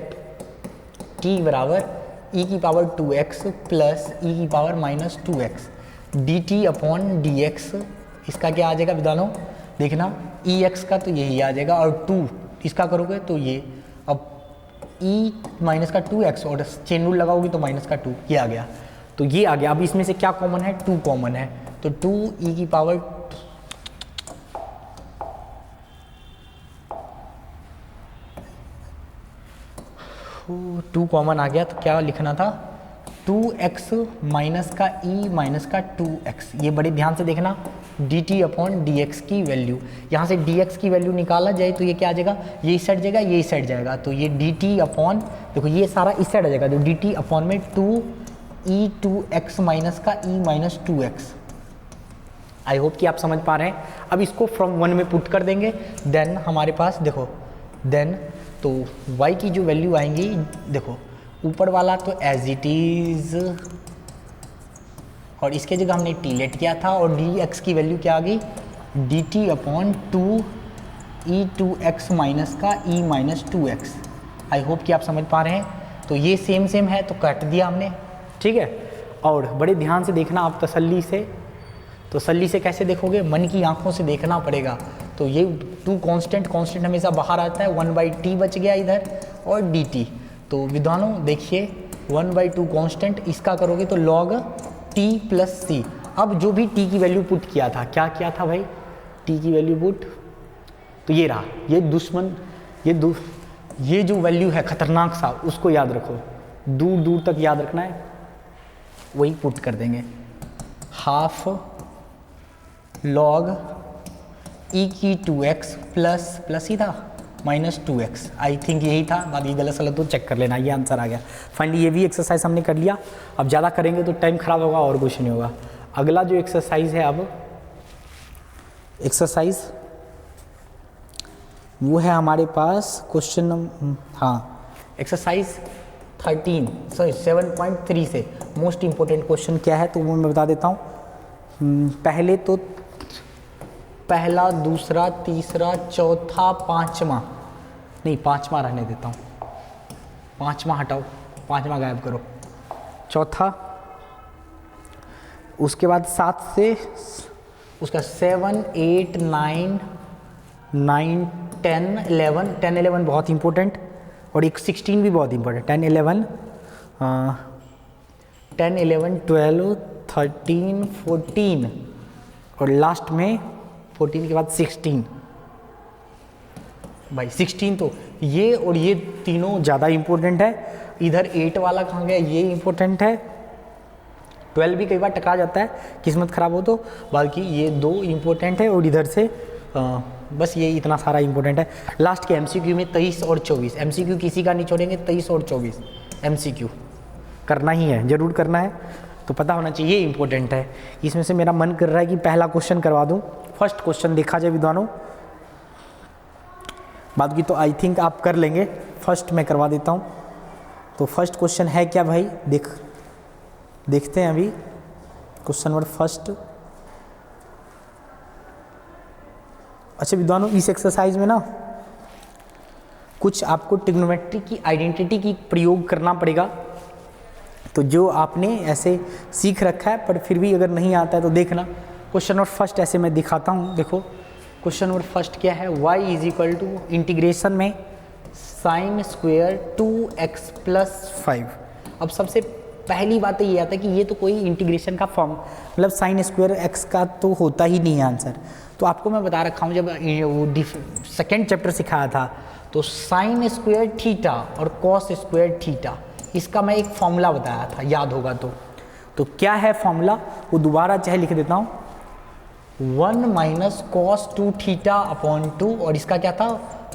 [SPEAKER 1] t बराबर e की पावर 2x प्लस e की power minus 2x dt upon dx, इसका क्या आ जाएगा विधानों, देखना ex का तो यही आ जाएगा, और 2 इसका करोगे तो ये, अब e माइनस का 2x और चेन रूल लगाओगे तो माइनस का 2, ये आ गया, तो ये आ गया। अब इसमें से क्या कॉमन है, 2 कॉमन है, तो 2 e की पावर 2 कॉमन आ गया, तो क्या लिखना था, 2x माइनस का e माइनस का 2x, ये बड़े ध्यान से देखना, dt अपॉन dx की वैल्यू, यहाँ से dx की वैल्यू निकाला जाए तो ये क्या आ जाएगा, ये इस साइड जाएगा, ये इस साइड जाएगा, तो ये dt अपॉन, देखो ये सारा इस साइड आ जाएगा, तो dt अपॉन में 2e2x माइनस का e minus 2x। I hope कि आप समझ पा रहे हैं। अब इसको फ्रॉम 1 में पुट कर देंगे, देन हमारे पास देखो, देन तो y की जो वैल्यू आएंगी, देखो ऊपर वाला तो एज इट इज़, और इसके जगह हमने t लेट किया था, और dx की वैल्यू क्या आ गई, dt अपॉन 2e2x माइनस का e minus 2x। I hope कि आप समझ पा रहे हैं। तो ये सेम सेम है तो काट दिया हमने, ठीक है। और बड़े ध्यान से देखना आप, तसल्ली से कैसे देखोगे, मन की आंखों से देखना पड़ेगा। तो ये 2 कांस्टेंट हमेशा बाहर आता है, 1/t बच गया इधर और dt। तो विद्वानों देखिए 1/2 कांस्टेंट, इसका करोगे तो log t प्लस c। अब जो भी t की वैल्यू पुट किया था, क्या किया था भाई, t की वैल्यू पुट, तो ये रहा, ये दुश्मन, ये जो वैल्यू है खतरनाक सा, उसको याद रखो, दूर दूर तक याद रखना है, वही पुट कर देंगे। हाफ log e की 2x प्लस ही था माइनस 2x, आई थिंक यही था, बाकी गलत सलत तो चेक कर लेना, ये आंसर आ गया। फाइनली ये भी एक्सरसाइज हमने कर लिया। अब ज़्यादा करेंगे तो टाइम खराब होगा और कुछ नहीं होगा। अगला जो एक्सरसाइज है, अब एक्सरसाइज वो है हमारे पास क्वेश्चन एक्सरसाइज 7.3 से मोस्ट इम्पोर्टेंट क्वेश्चन क्या है तो वो मैं बता देता हूँ। पहले तो पहला, दूसरा, तीसरा, चौथा, पांचवा, नहीं पांचवा रहने देता हूँ, पांचवा हटाओ, पांचवा गायब करो, चौथा, उसके बाद 7 से उसका 7, 8, 9, 10, 11 बहुत इंपॉर्टेंट, और एक 16 भी बहुत इंपॉर्टेंट, 10, 11, 12, 13, 14 और लास्ट में 14 के बाद 16। भाई 16 तो ये और ये तीनों ज़्यादा इंपॉर्टेंट है। इधर 8 वाला कहाँ गया, ये इंपॉर्टेंट है। 12 भी कई बार टकरा जाता है, किस्मत ख़राब हो तो, बाकी ये 2 इंपॉर्टेंट है, और इधर से बस ये इतना सारा इंपॉर्टेंट है। लास्ट के MCQ में 23 और 24, MCQ किसी का नहीं छोड़ेंगे, 23 और 24 MCQ करना ही है, ज़रूर करना है। तो पता होना चाहिए, ये इंपॉर्टेंट है। इसमें से मेरा मन कर रहा है कि पहला क्वेश्चन करवा दूं। फर्स्ट क्वेश्चन देखा जाए विद्वानों, बाद की तो आई थिंक आप कर लेंगे, फर्स्ट मैं करवा देता हूं। तो फर्स्ट क्वेश्चन है क्या भाई, देखते हैं अभी क्वेश्चन नंबर फर्स्ट। अच्छा विद्वानों, इस एक्सरसाइज में ना कुछ आपको ट्रिग्नोमेट्री की आइडेंटिटी की प्रयोग करना पड़ेगा। तो जो आपने ऐसे सीख रखा है पर फिर भी अगर नहीं आता है तो देखना। क्वेश्चन नंबर फर्स्ट ऐसे मैं दिखाता हूँ, देखो क्वेश्चन नंबर फर्स्ट क्या है, y is equal to integration में साइन स्क्वेयर 2x + 5। अब सबसे पहली बात तो ये आता है कि ये तो कोई इंटीग्रेशन का फॉर्म, मतलब साइन स्क्वेयर x का तो होता ही नहीं है आंसर। तो आपको मैं बता रखा हूँ, जब वो सेकेंड चैप्टर सिखाया था तो साइन स्क्वेयर थीटा और कॉस स्क्वेयर थीटा, इसका मैं एक फॉर्मूला बताया था, याद होगा तो क्या है फॉर्मूला, वो दोबारा चाहे लिख देता हूँ, 1 - cos 2 θ/2, और इसका क्या था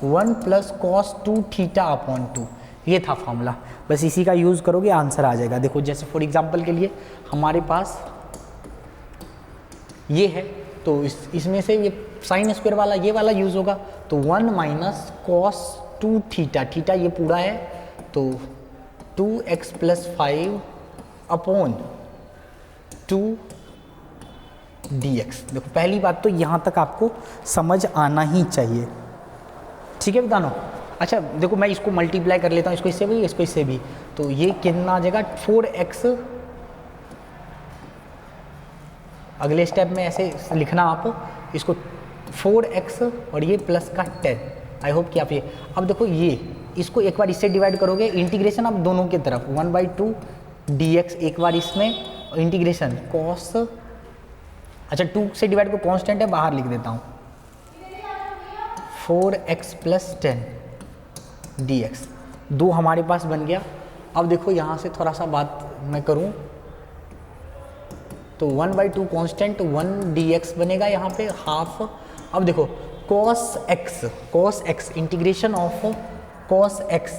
[SPEAKER 1] 1 + cos 2 θ/2, ये था फॉर्मूला। बस इसी का यूज़ करोगे आंसर आ जाएगा। देखो जैसे फॉर एग्जांपल के लिए हमारे पास ये है, तो इसमें से ये साइन स्क्वायर वाला ये वाला यूज़ होगा, तो 1 - cos 2 θ, थीटा ये पूरा है, तो 2x + 5/2 dx। देखो पहली बात तो यहाँ तक आपको समझ आना ही चाहिए, ठीक है बताना। अच्छा देखो मैं इसको मल्टीप्लाई कर लेता हूँ, इसको इससे भी, इसको इससे भी, तो ये कितना आ जाएगा 4x। अगले स्टेप में ऐसे लिखना आप इसको 4x और ये प्लस का 10। आई होप कि आप ये, अब देखो ये इसको एक बार इससे डिवाइड करोगे, इंटीग्रेशन आप दोनों की तरफ 1/2 dx, एक बार इसमें इंटीग्रेशन cos, अच्छा 2 से डिवाइड को कांस्टेंट है, बाहर लिख देता हूँ 4x + 10 dx, 2 हमारे पास बन गया। अब देखो यहाँ से थोड़ा सा बात मैं करूँ तो 1/2 कांस्टेंट 1 dx बनेगा यहाँ पे हाफ। अब देखो cos x integration of cos x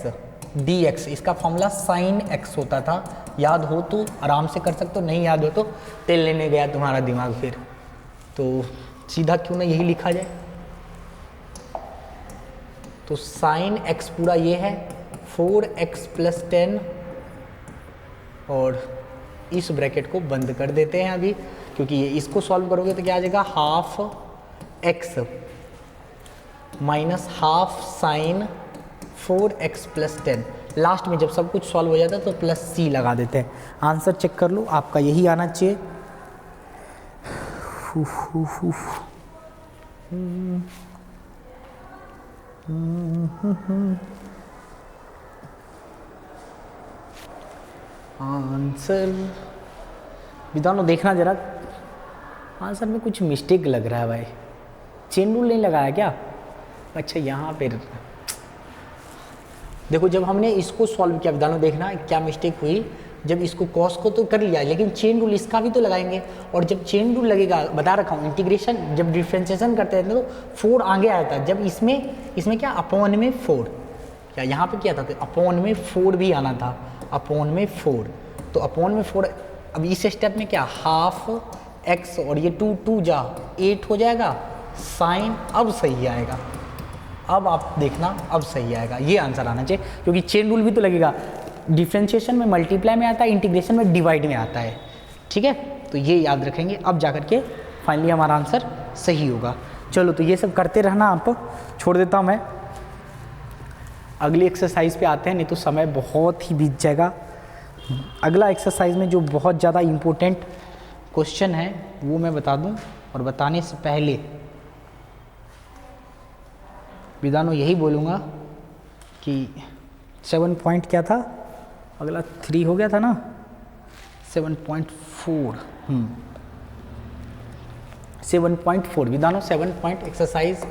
[SPEAKER 1] dx, इसका फॉर्मूला sin x होता था, याद हो तो आराम से कर सकते हो, नहीं याद हो तो तेल लेने गया तुम्हारा दिमाग फिर, तो सीधा क्यों ना यही लिखा जाए। तो sin x पूरा ये है 4x + 10, और इस ब्रैकेट को बंद कर देते हैं अभी, क्योंकि ये इसको सॉल्व करोगे तो क्या आ जाएगा half x - half sin 4x + 10। Last में जब सब कुछ सॉल्व हो जाता है तो +c लगा देते हैं। आंसर चेक कर लो, आपका यही आना चाहिए। आंसर विद्वानों देखना जरा, आंसर में कुछ मिस्टेक लग रहा है भाई, चेन रूल नहीं लगाया क्या? अच्छा यहाँ पे देखो जब हमने इसको सॉल्व किया विद्वानों, देखना क्या मिस्टेक हुई, जब इसको कॉस को तो कर लिया लेकिन चेन रूल इसका भी तो लगाएंगे, और जब चेन रूल लगेगा, बता रखा हूँ इंटीग्रेशन जब डिफ्रेंशिएशन करते हैं तो 4 आगे आया था, जब इसमें क्या अपॉन में 4, क्या यहाँ पे किया था तो अपॉन में 4 भी आना था, अपॉन में 4, तो अपॉन में 4। अब इस स्टेप में क्या हाफ x और ये 2 जा 8 हो जाएगा, साइन अब सही आएगा, अब आप देखना अब सही आएगा, ये आंसर आना चाहिए, क्योंकि चेन रूल भी तो लगेगा, डिफ्रेंशिएशन में मल्टीप्लाई में आता है, इंटीग्रेशन में डिवाइड में आता है, ठीक है, तो ये याद रखेंगे, अब जा कर के फाइनली हमारा आंसर सही होगा। चलो तो ये सब करते रहना, आप छोड़ देता हूँ मैं, अगली एक्सरसाइज पे आते हैं, नहीं तो समय बहुत ही बीत जाएगा। अगला एक्सरसाइज में जो बहुत ज़्यादा इम्पोर्टेंट क्वेश्चन है वो मैं बता दूं, और बताने से पहले विद्वानों यही बोलूँगा कि 7 पॉइंट क्या था, अगला 3 हो गया था ना, 7.4 7.4 विद्वानों 7 पॉइंट एक्सरसाइज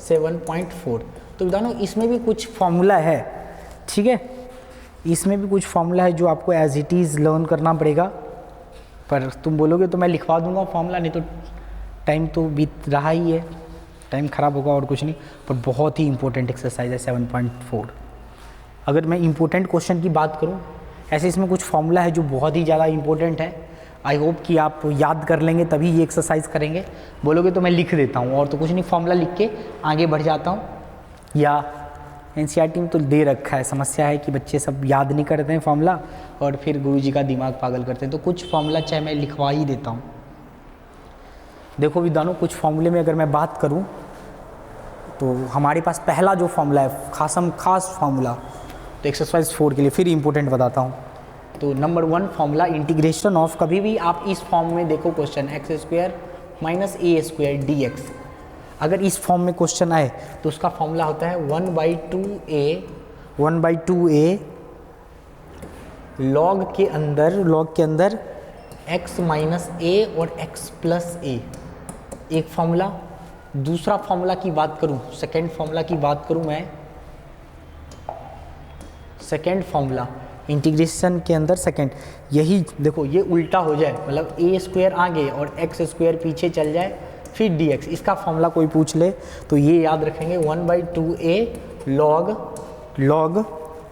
[SPEAKER 1] 7.4। तो विद्वानों इसमें भी कुछ फॉर्मूला है, ठीक है, इसमें भी कुछ फॉर्मूला है जो आपको एज इट इज़ लर्न करना पड़ेगा, पर तुम बोलोगे तो मैं लिखवा दूंगा फॉर्मूला, नहीं तो टाइम तो बीत रहा ही है, टाइम ख़राब होगा और कुछ नहीं, पर बहुत ही इंपॉर्टेंट एक्सरसाइज है 7.4। अगर मैं इंपॉर्टेंट क्वेश्चन की बात करूं, ऐसे इसमें कुछ फॉर्मूला है जो बहुत ही ज़्यादा इंपॉर्टेंट है, आई होप कि आप याद कर लेंगे तभी ये एक्सरसाइज करेंगे। बोलोगे तो मैं लिख देता हूँ और तो कुछ नहीं, फॉर्मूला लिख के आगे बढ़ जाता हूँ। या एनसीईआरटी में तो दे रखा है, समस्या है कि बच्चे सब याद नहीं करते हैं फॉर्मूला और फिर गुरुजी का दिमाग पागल करते हैं। तो कुछ फॉर्मूला चाहे मैं लिखवा ही देता हूँ। देखो विद्वानों, कुछ फॉर्मूले में अगर मैं बात करूँ तो हमारे पास पहला जो फॉर्मूला है खास फॉर्मूला, तो एक्सरसाइज 4 के लिए फिर इंपॉर्टेंट बताता हूँ। तो नंबर 1 फॉर्मूला इंटीग्रेशन ऑफ, कभी भी आप इस फॉर्म में देखो क्वेश्चन x² - a² dx, अगर इस फॉर्म में क्वेश्चन आए तो उसका फॉर्मूला होता है 1/2a लॉग के अंदर x - a और x + a, एक फॉर्मूला। दूसरा फॉर्मूला की बात करूं, सेकेंड फॉर्मूला की बात करूं मैं, सेकेंड फॉर्मूला इंटीग्रेशन के अंदर सेकेंड, यही देखो ये उल्टा हो जाए, मतलब a² आगे और x² पीछे चल जाए फिर dx, इसका फॉर्मूला कोई पूछ ले तो ये याद रखेंगे 1/2a लॉग,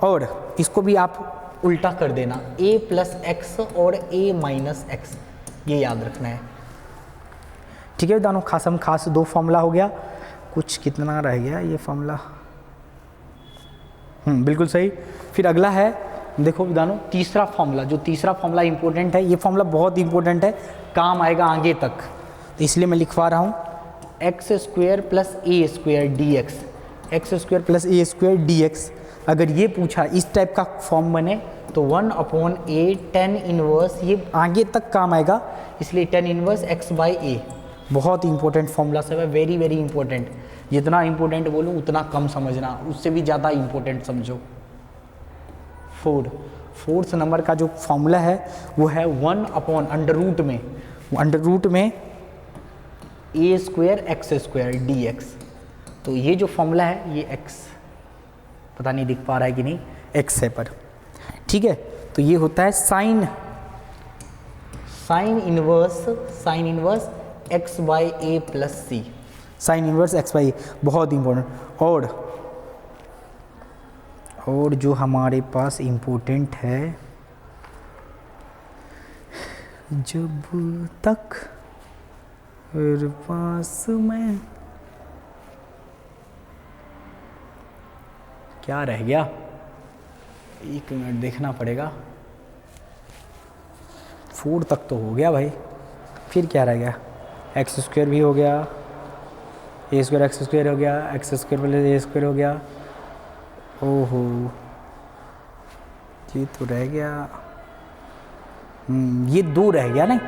[SPEAKER 1] और इसको भी आप उल्टा कर देना a + x और a - x, ये याद रखना है। ठीक है विद्वानों, खास 2 फॉर्मूला हो गया। कुछ कितना रह गया ये फॉर्मूला, बिल्कुल सही। फिर अगला है, देखो विद्वानों, तीसरा फॉर्मूला, जो तीसरा फॉर्मूला इंपॉर्टेंट है, ये फॉर्मूला बहुत इंपॉर्टेंट है, काम आएगा आगे तक, तो इसलिए मैं लिखवा रहा हूँ x² + a² dx, x² + a² dx। अगर ये पूछा, इस टाइप का फॉर्म बने तो 1/a tan इनवर्स, ये आगे तक काम आएगा, इसलिए tan इनवर्स x/a, बहुत इंपॉर्टेंट फॉर्मूला सब है, वेरी इंपॉर्टेंट। जितना इंपॉर्टेंट बोलूँ उतना कम समझना, उससे भी ज़्यादा इंपॉर्टेंट समझो। फोर्थ नंबर का जो फॉर्मूला है वो है 1/√में a² x² dx। तो ये जो फॉर्मूला है ये x, पता नहीं दिख पा रहा है कि नहीं, x है पर, ठीक है। तो ये होता है sine inverse x/a + c, sine inverse x/a, बहुत इंपॉर्टेंट। और जो हमारे पास इंपॉर्टेंट है, जब तक पास में क्या रह गया, 1 मिनट देखना पड़ेगा। 4 तक तो हो गया भाई, फिर क्या रह गया, x² भी हो गया, a² x² हो गया, x² + a² हो गया, ओहो ये तो रह गया, ये 2 रह गया ना।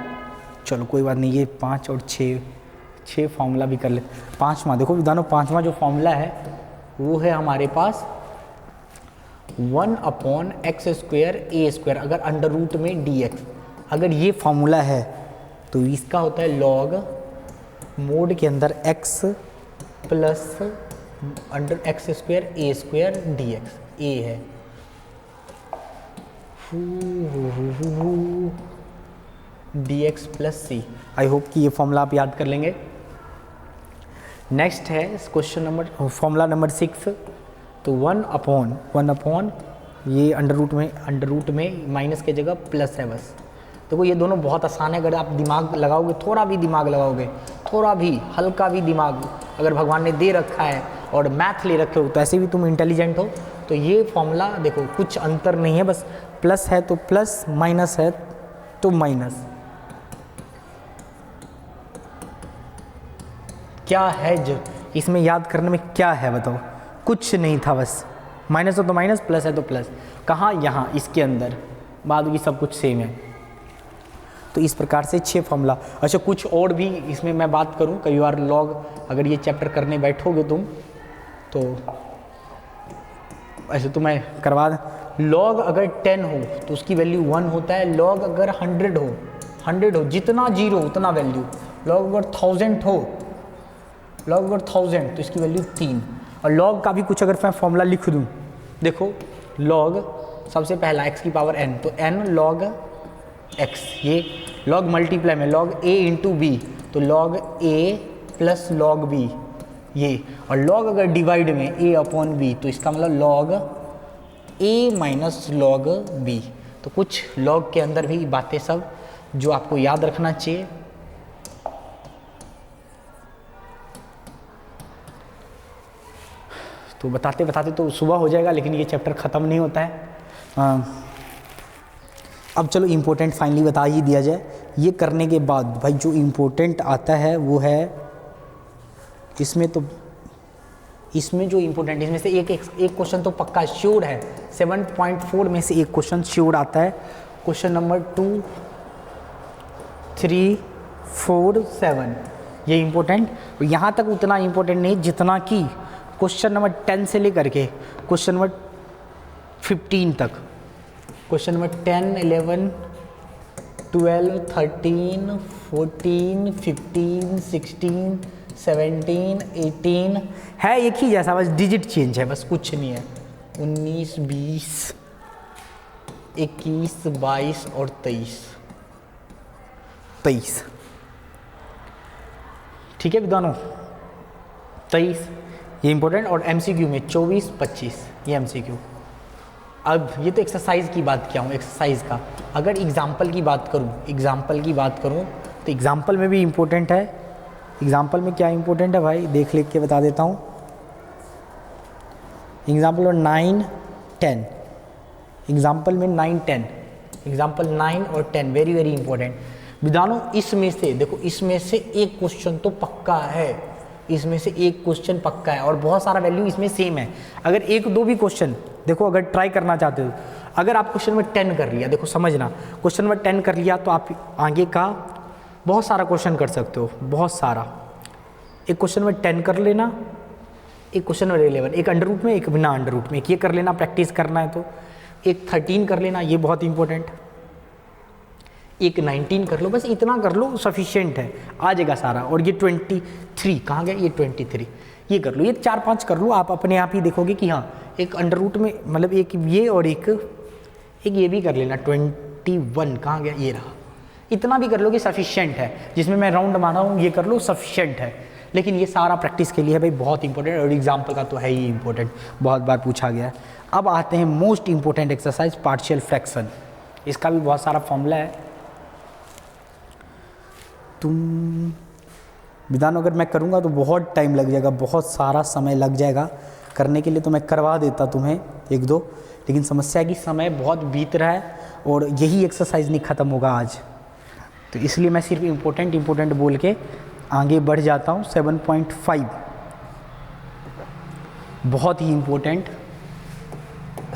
[SPEAKER 1] चलो कोई बात नहीं, ये 5 और 6 फॉर्मूला भी कर ले। 5वां देखो विद्वानों, 5वां जो फॉर्मूला है वो है हमारे पास 1/x² a², अगर अंडर रूट में dx, अगर ये फॉर्मूला है तो इसका होता है लॉग मोड के अंदर x + x² a² dx, a है dx + c। आई होप कि ये फॉर्मूला आप याद कर लेंगे। नेक्स्ट है क्वेश्चन नंबर, फॉर्मूला नंबर 6। तो 1/, ये अंडर रूट में माइनस के जगह प्लस है बस। देखो ये दोनों बहुत आसान है, अगर आप दिमाग लगाओगे, थोड़ा भी दिमाग लगाओगे, थोड़ा भी हल्का भी दिमाग अगर भगवान ने दे रखा है और मैथ ले रखे हो तो ऐसे भी तुम इंटेलिजेंट हो, तो ये फॉर्मूला देखो कुछ अंतर नहीं है, बस प्लस है तो प्लस, माइनस है तो माइनस। क्या है जो इसमें याद करने में क्या है बताओ, कुछ नहीं था, बस माइनस है तो माइनस, प्लस है तो प्लस। कहाँ, यहाँ इसके अंदर, बाद की सब कुछ सेम है। तो इस प्रकार से 6 फॉर्मूला। अच्छा कुछ और भी इसमें मैं बात करूं, कई बार लॉग, अगर ये चैप्टर करने बैठोगे तुम तो ऐसे तो मैं करवा दूं। लॉग अगर 10 हो तो उसकी वैल्यू 1 होता है, लॉग अगर 100 हो, जितना 0 उतना वैल्यू। लॉग अगर 1000 हो, तो इसकी वैल्यू 3। और लॉग का भी कुछ अगर मैं फॉर्मूला लिख दूं, देखो लॉग सबसे पहला x की पावर n, तो n log x, ये लॉग मल्टीप्लाई में log a इंटू बी, तो log a plus log b ये। और log अगर डिवाइड में a/b, तो इसका मतलब log a minus log b। तो कुछ log के अंदर भी बातें सब जो आपको याद रखना चाहिए। तो बताते बताते तो सुबह हो जाएगा, लेकिन ये चैप्टर ख़त्म नहीं होता है। अब चलो इम्पोर्टेंट फाइनली बता ही दिया जाए। ये करने के बाद भाई जो इम्पोर्टेंट आता है वो है इसमें, तो इसमें जो इम्पोर्टेंट, इसमें से एक क्वेश्चन तो पक्का श्योर है, 7.4 में से एक क्वेश्चन श्योर आता है। क्वेश्चन नंबर 2, 3, 4, 7, ये इम्पोर्टेंट। यहाँ तक उतना इम्पोर्टेंट नहीं जितना कि क्वेश्चन नंबर 10 से लेकर के क्वेश्चन नंबर 15 तक। क्वेश्चन नंबर 10, 11, 12, 13, 14, 15, 16, 17, 18 है एक ही जैसा, बस डिजिट चेंज है, बस कुछ नहीं है। 19, 20, 21, 22 और 23। ठीक है विद्वानों, 23 ये इंपॉर्टेंट। और एमसीक्यू में 24, 25 ये एमसीक्यू। अब ये तो एक्सरसाइज की बात किया हूँ, एक्सरसाइज का। अगर एग्जाम्पल की बात करूँ तो एग्जाम्पल में भी इम्पोर्टेंट है। एग्जाम्पल में क्या इम्पोर्टेंट है भाई, देख लिख के बता देता हूँ। एग्जाम्पल में 9, 10, एग्जाम्पल में 9, 10, एग्जाम्पल 9 और 10 वेरी वेरी इंपॉर्टेंट विद्वानों। इसमें से देखो, इसमें से एक क्वेश्चन तो पक्का है, इसमें से एक क्वेश्चन पक्का है, और बहुत सारा वैल्यू इसमें सेम है। अगर एक दो भी क्वेश्चन देखो, अगर ट्राई करना चाहते हो, अगर आप क्वेश्चन नंबर 10 कर लिया, देखो समझना, क्वेश्चन नंबर 10 कर लिया तो आप आगे का बहुत सारा क्वेश्चन कर सकते हो, बहुत सारा। एक क्वेश्चन नंबर 10 कर लेना, एक क्वेश्चन नंबर 11, एक अंडर रूट में, एक बिना अंडर रूट में, एक ये कर लेना, प्रैक्टिस करना है तो। एक 13 कर लेना, ये बहुत इंपॉर्टेंट। एक 19 कर लो, बस इतना कर लो सफिशिएंट है, आ जाएगा सारा। और ये 23 कहाँ गया, ये 23 ये कर लो, ये 4-5 कर लो, आप अपने आप ही देखोगे कि हाँ एक अंडर रूट में, मतलब एक ये और एक ये भी कर लेना। 21 कहाँ गया, ये रहा। इतना भी कर लो कि सफिशिएंट है, जिसमें मैं राउंड माना हूँ ये कर लो, सफिशिएंट है। लेकिन ये सारा प्रैक्टिस के लिए है भाई, बहुत इंपॉर्टेंट, और एग्जाम्पल का तो है ही इंपॉर्टेंट, बहुत बार पूछा गया है। अब आते हैं most important exercise, partial fraction. इसका भी बहुत सारा फॉर्मूला है। तुम विधान अगर मैं करूँगा तो बहुत टाइम लग जाएगा, बहुत सारा समय लग जाएगा करने के लिए, तो मैं करवा देता तुम्हें एक दो, लेकिन समस्या की समय बहुत बीत रहा है और यही एक्सरसाइज नहीं ख़त्म होगा आज, तो इसलिए मैं सिर्फ इम्पोर्टेंट बोल के आगे बढ़ जाता हूँ। 7.5 बहुत ही इम्पोर्टेंट,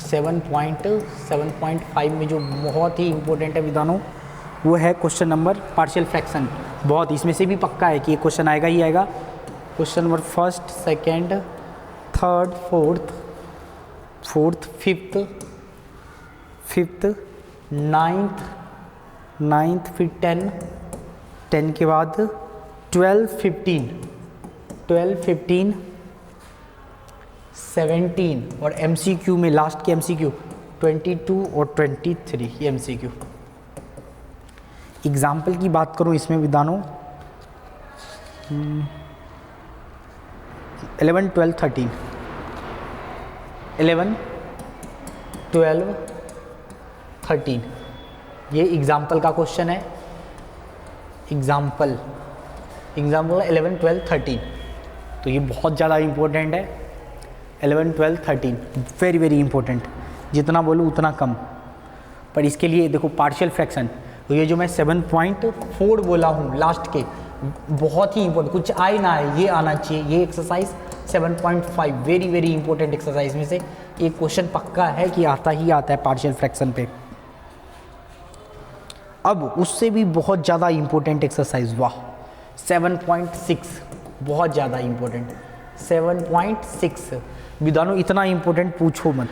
[SPEAKER 1] 7.5 में जो बहुत ही इम्पोर्टेंट है विधानों, वो है क्वेश्चन नंबर पार्शियल फ्रैक्शन। बहुत, इसमें से भी पक्का है कि ये क्वेश्चन आएगा ही आएगा। Question number 1st, 2nd, 3rd, 4th, 5th, 9th, फिर 10 के बाद 12, 15, 17 और MCQ में लास्ट के MCQ 22 और 23 ये MCQ। एग्जाम्पल की बात करूँ इसमें विधानों 11, 12, 13, 11, 12, 13 ये एग्जाम्पल का क्वेश्चन है। एग्जाम्पल 11, 12, 13 तो ये बहुत ज़्यादा इम्पोर्टेंट है। 11, 12, 13 वेरी वेरी इंपॉर्टेंट, जितना बोलूँ उतना कम। पर इसके लिए देखो पार्शियल फ्रैक्शन, तो ये जो मैं 7.4 बोला हूँ लास्ट के, बहुत ही इंपॉर्टेंट, कुछ आए ना आए ये आना चाहिए। ये exercise 7.5 very very important exercise में से एक क्वेश्चन पक्का है कि आता ही आता है पार्शियल फ्रैक्शन पे। अब उससे भी बहुत ज़्यादा इंपॉर्टेंट एक्सरसाइज, वाह 7.6 बहुत ज़्यादा इंपॉर्टेंट। 7.6 विधानों इतना इंपॉर्टेंट पूछो मत।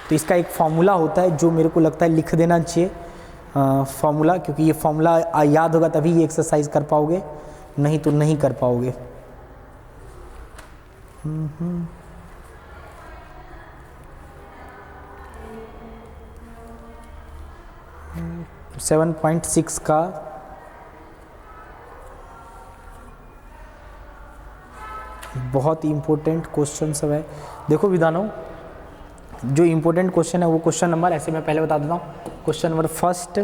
[SPEAKER 1] तो इसका एक फार्मूला होता है जो मेरे को लगता है लिख देना चाहिए फार्मूला, क्योंकि ये फार्मूला याद होगा तभी ये एक्सरसाइज कर पाओगे, नहीं तो नहीं कर पाओगे। 7.6 का बहुत इम्पोर्टेंट क्वेश्चन सब है। देखो विधानों जो इम्पोर्टेंट क्वेश्चन है वो क्वेश्चन नंबर ऐसे मैं पहले बता देता हूँ। Question number 1st,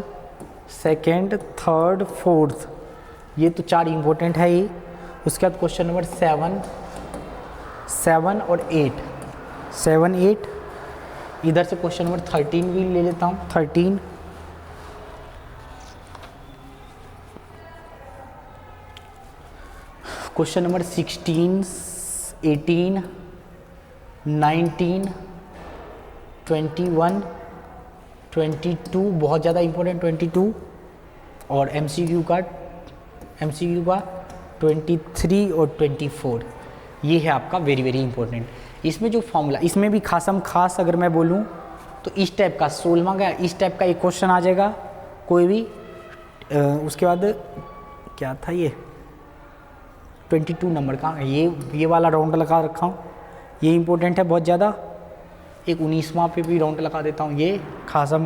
[SPEAKER 1] second, third, fourth, ये तो 4 इंपॉर्टेंट है ही। उसके बाद क्वेश्चन नंबर 7 और 8, 7, 8। इधर से क्वेश्चन नंबर 13 भी ले लेता हूँ, 13। क्वेश्चन नंबर 16, 18, 19, 21, 22 बहुत ज़्यादा इंपॉर्टेंट 22, और एमसीक्यू का 23 और 24, ये है आपका वेरी वेरी इंपॉर्टेंट। इसमें जो फॉर्मूला, इसमें भी खासम खास अगर मैं बोलूँ तो इस टाइप का 16वां का इस टाइप का एक क्वेश्चन आ जाएगा कोई भी। उसके बाद क्या था ये 22 नंबर का, ये वाला राउंड लगा रखा हूँ, ये इंपॉर्टेंट है बहुत ज़्यादा। एक 19वां पे भी राउंड लगा देता हूँ, ये खासम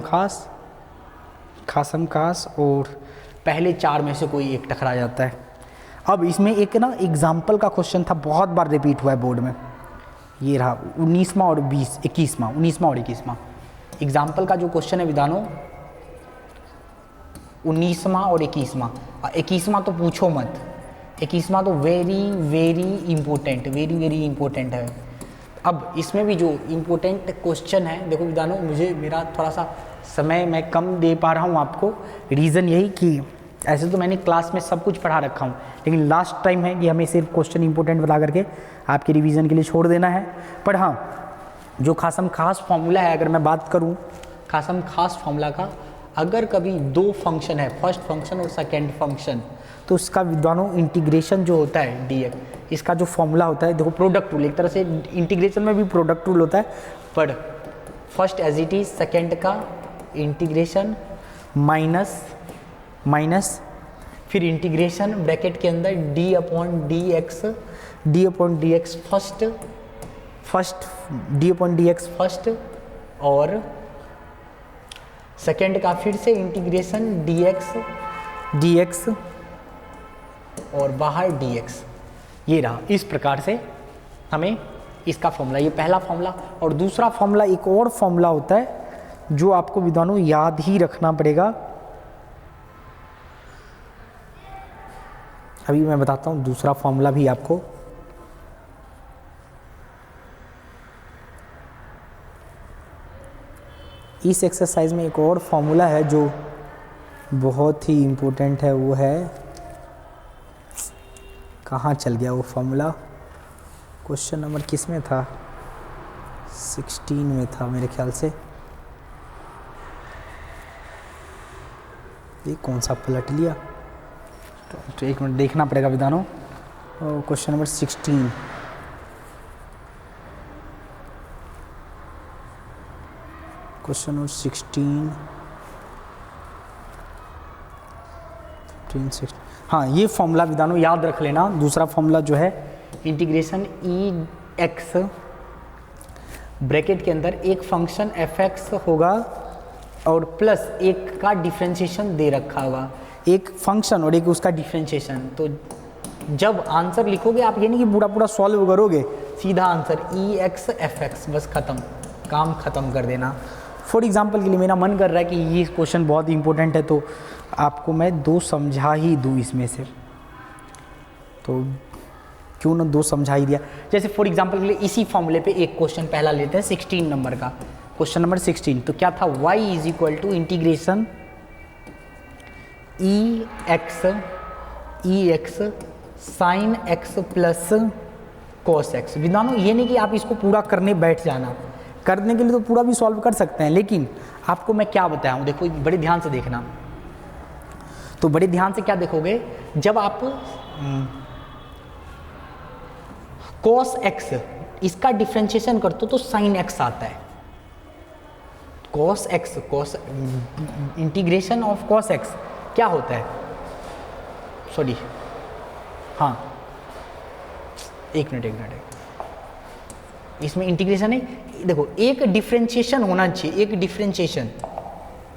[SPEAKER 1] खास, और पहले 4 में से कोई एक टकरा जाता है। अब इसमें एक ना एग्जाम्पल का क्वेश्चन था, बहुत बार रिपीट हुआ है बोर्ड में, ये रहा 19वां और 21वां, 19वां और 21वां। एग्जाम्पल का जो क्वेश्चन है विधानो 19वां और 21वां, 21वां तो पूछो मत, 21वां तो वेरी वेरी इंपॉर्टेंट है। अब इसमें भी जो इम्पोर्टेंट क्वेश्चन है, देखो विधानो मुझे मेरा थोड़ा सा समय मैं कम दे पा रहा हूँ आपको, रीज़न यही कि ऐसे तो मैंने क्लास में सब कुछ पढ़ा रखा हूँ, लेकिन लास्ट टाइम है कि हमें सिर्फ क्वेश्चन इंपॉर्टेंट बता करके आपके रिवीजन के लिए छोड़ देना है। पर हाँ, जो खासम खास फॉर्मूला है, अगर मैं बात करूँ खासम खास फॉर्मूला का, अगर कभी 2 फंक्शन है, फर्स्ट फंक्शन और सेकेंड फंक्शन, तो उसका विद्वानों इंटीग्रेशन जो होता है dx, इसका जो फॉर्मूला होता है, देखो प्रोडक्ट रूल, एक तरह से इंटीग्रेशन में भी प्रोडक्ट रूल होता है, पर first as it is, second का इंटीग्रेशन माइनस फिर इंटीग्रेशन ब्रैकेट के अंदर d upon dx first d upon dx first, और सेकेंड का फिर से इंटीग्रेशन dx और बाहर dx, ये रहा। इस प्रकार से हमें इसका फॉर्मूला, ये पहला फॉर्मूला। और दूसरा फॉर्मूला, एक और फॉर्मूला होता है जो आपको विद्वानों याद ही रखना पड़ेगा। अभी मैं बताता हूँ दूसरा फॉर्मूला भी आपको। इस एक्सरसाइज में एक और फॉर्मूला है जो बहुत ही इम्पोर्टेंट है, वो है, कहाँ चल गया वो फॉर्मूला, क्वेश्चन नंबर किस में था, 16 में था मेरे ख्याल से। ये कौन सा पलट लिया, तो 1 मिनट देखना पड़ेगा विधानों। क्वेश्चन नंबर 16, क्वेश्चन नंबर 16, हाँ, ये फॉर्मूला विधानों याद रख लेना। दूसरा फॉर्मूला जो है इंटीग्रेशन EX ब्रैकेट के अंदर एक फंक्शन fx होगा और प्लस एक का डिफ्रेंशिएशन दे रखा होगा, एक फंक्शन और एक उसका डिफ्रेंशिएशन। तो जब आंसर लिखोगे आप, ये नहीं कि पूरा पूरा सॉल्व करोगे, सीधा आंसर EX fx, बस खत्म, काम खत्म कर देना। फॉर एग्जांपल के लिए मेरा मन कर रहा है कि ये क्वेश्चन बहुत इंपॉर्टेंट है, तो आपको मैं 2 समझा ही दूँ इसमें से, तो क्यों ना 2 समझा ही दिया। जैसे फॉर एग्जांपल के लिए इसी फॉर्मूले पे एक क्वेश्चन पहला लेते हैं, 16 नंबर का, क्वेश्चन नंबर 16। तो क्या था, y is equal to integration EX sine x plus cos x। विद्वानों ये नहीं कि आप इसको पूरा करने बैठ जाना, करने के लिए तो पूरा भी सॉल्व कर सकते हैं, लेकिन आपको मैं क्या बताया हूँ, देखो बड़े ध्यान से देखना। तो बड़े ध्यान से क्या देखोगे, जब आप cos x इसका डिफ्रेंशिएशन करते हो तो sin x आता है। cos integration of cos x क्या होता है, सॉरी, हाँ, एक मिनट, इसमें इंटीग्रेशन है, देखो एक डिफ्रेंशिएशन होना चाहिए, एक डिफ्रेंशिएशन।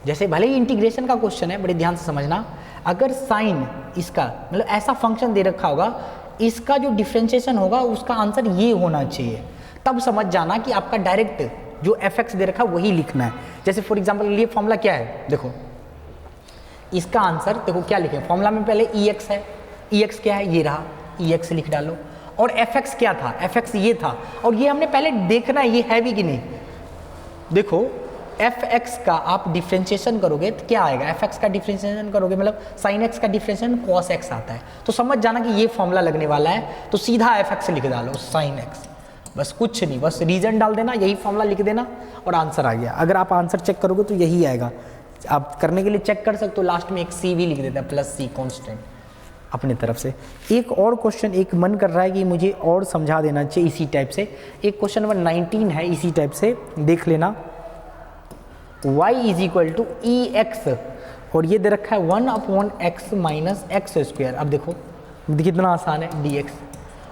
[SPEAKER 1] जैसे भले ही इंटीग्रेशन का क्वेश्चन है, बड़े ध्यान से समझना, अगर साइन इसका मतलब ऐसा फंक्शन दे रखा होगा, इसका जो डिफ्रेंशिएशन होगा उसका आंसर ये होना चाहिए, तब समझ जाना कि आपका डायरेक्ट जो fx दे रखा है वही लिखना है। जैसे फॉर एग्जांपल ये फॉर्मूला क्या है, देखो इसका आंसर देखो क्या लिखे, फॉर्मूला में पहले ई एक्स है, ई एक्स क्या है, ये रहा, ई एक्स लिख डालो, और एफ एक्स क्या था, एफ एक्स ये था, और ये हमने पहले देखना है ये है भी कि नहीं। देखो एफ एक्स का आप डिफ्रेंशिएशन करोगे तो क्या आएगा, एफ एक्स का डिफ्रेंशिएशन करोगे मतलब साइन एक्स का डिफ्रेंशिएशन कॉस एक्स आता है, तो समझ जाना कि ये फॉर्मूला लगने वाला है, तो सीधा एफ एक्स लिख डालो साइन एक्स, बस कुछ नहीं, बस रीजन डाल देना, यही फॉर्मूला लिख देना और आंसर आ गया। अगर आप आंसर चेक करोगे तो यही आएगा, आप करने के लिए चेक कर सकते हो, लास्ट में एक सी भी लिख देता है प्लस सी कॉन्स्टेंट अपनी तरफ से। एक और क्वेश्चन एक मन कर रहा है कि मुझे और समझा देना चाहिए इसी टाइप से, एक क्वेश्चन नंबर 19 है इसी टाइप से, देख लेना। y is equal to e x और ये दे रखा है 1/x माइनस एक्स स्क्वायर। अब देखो कितना आसान है डी एक्स,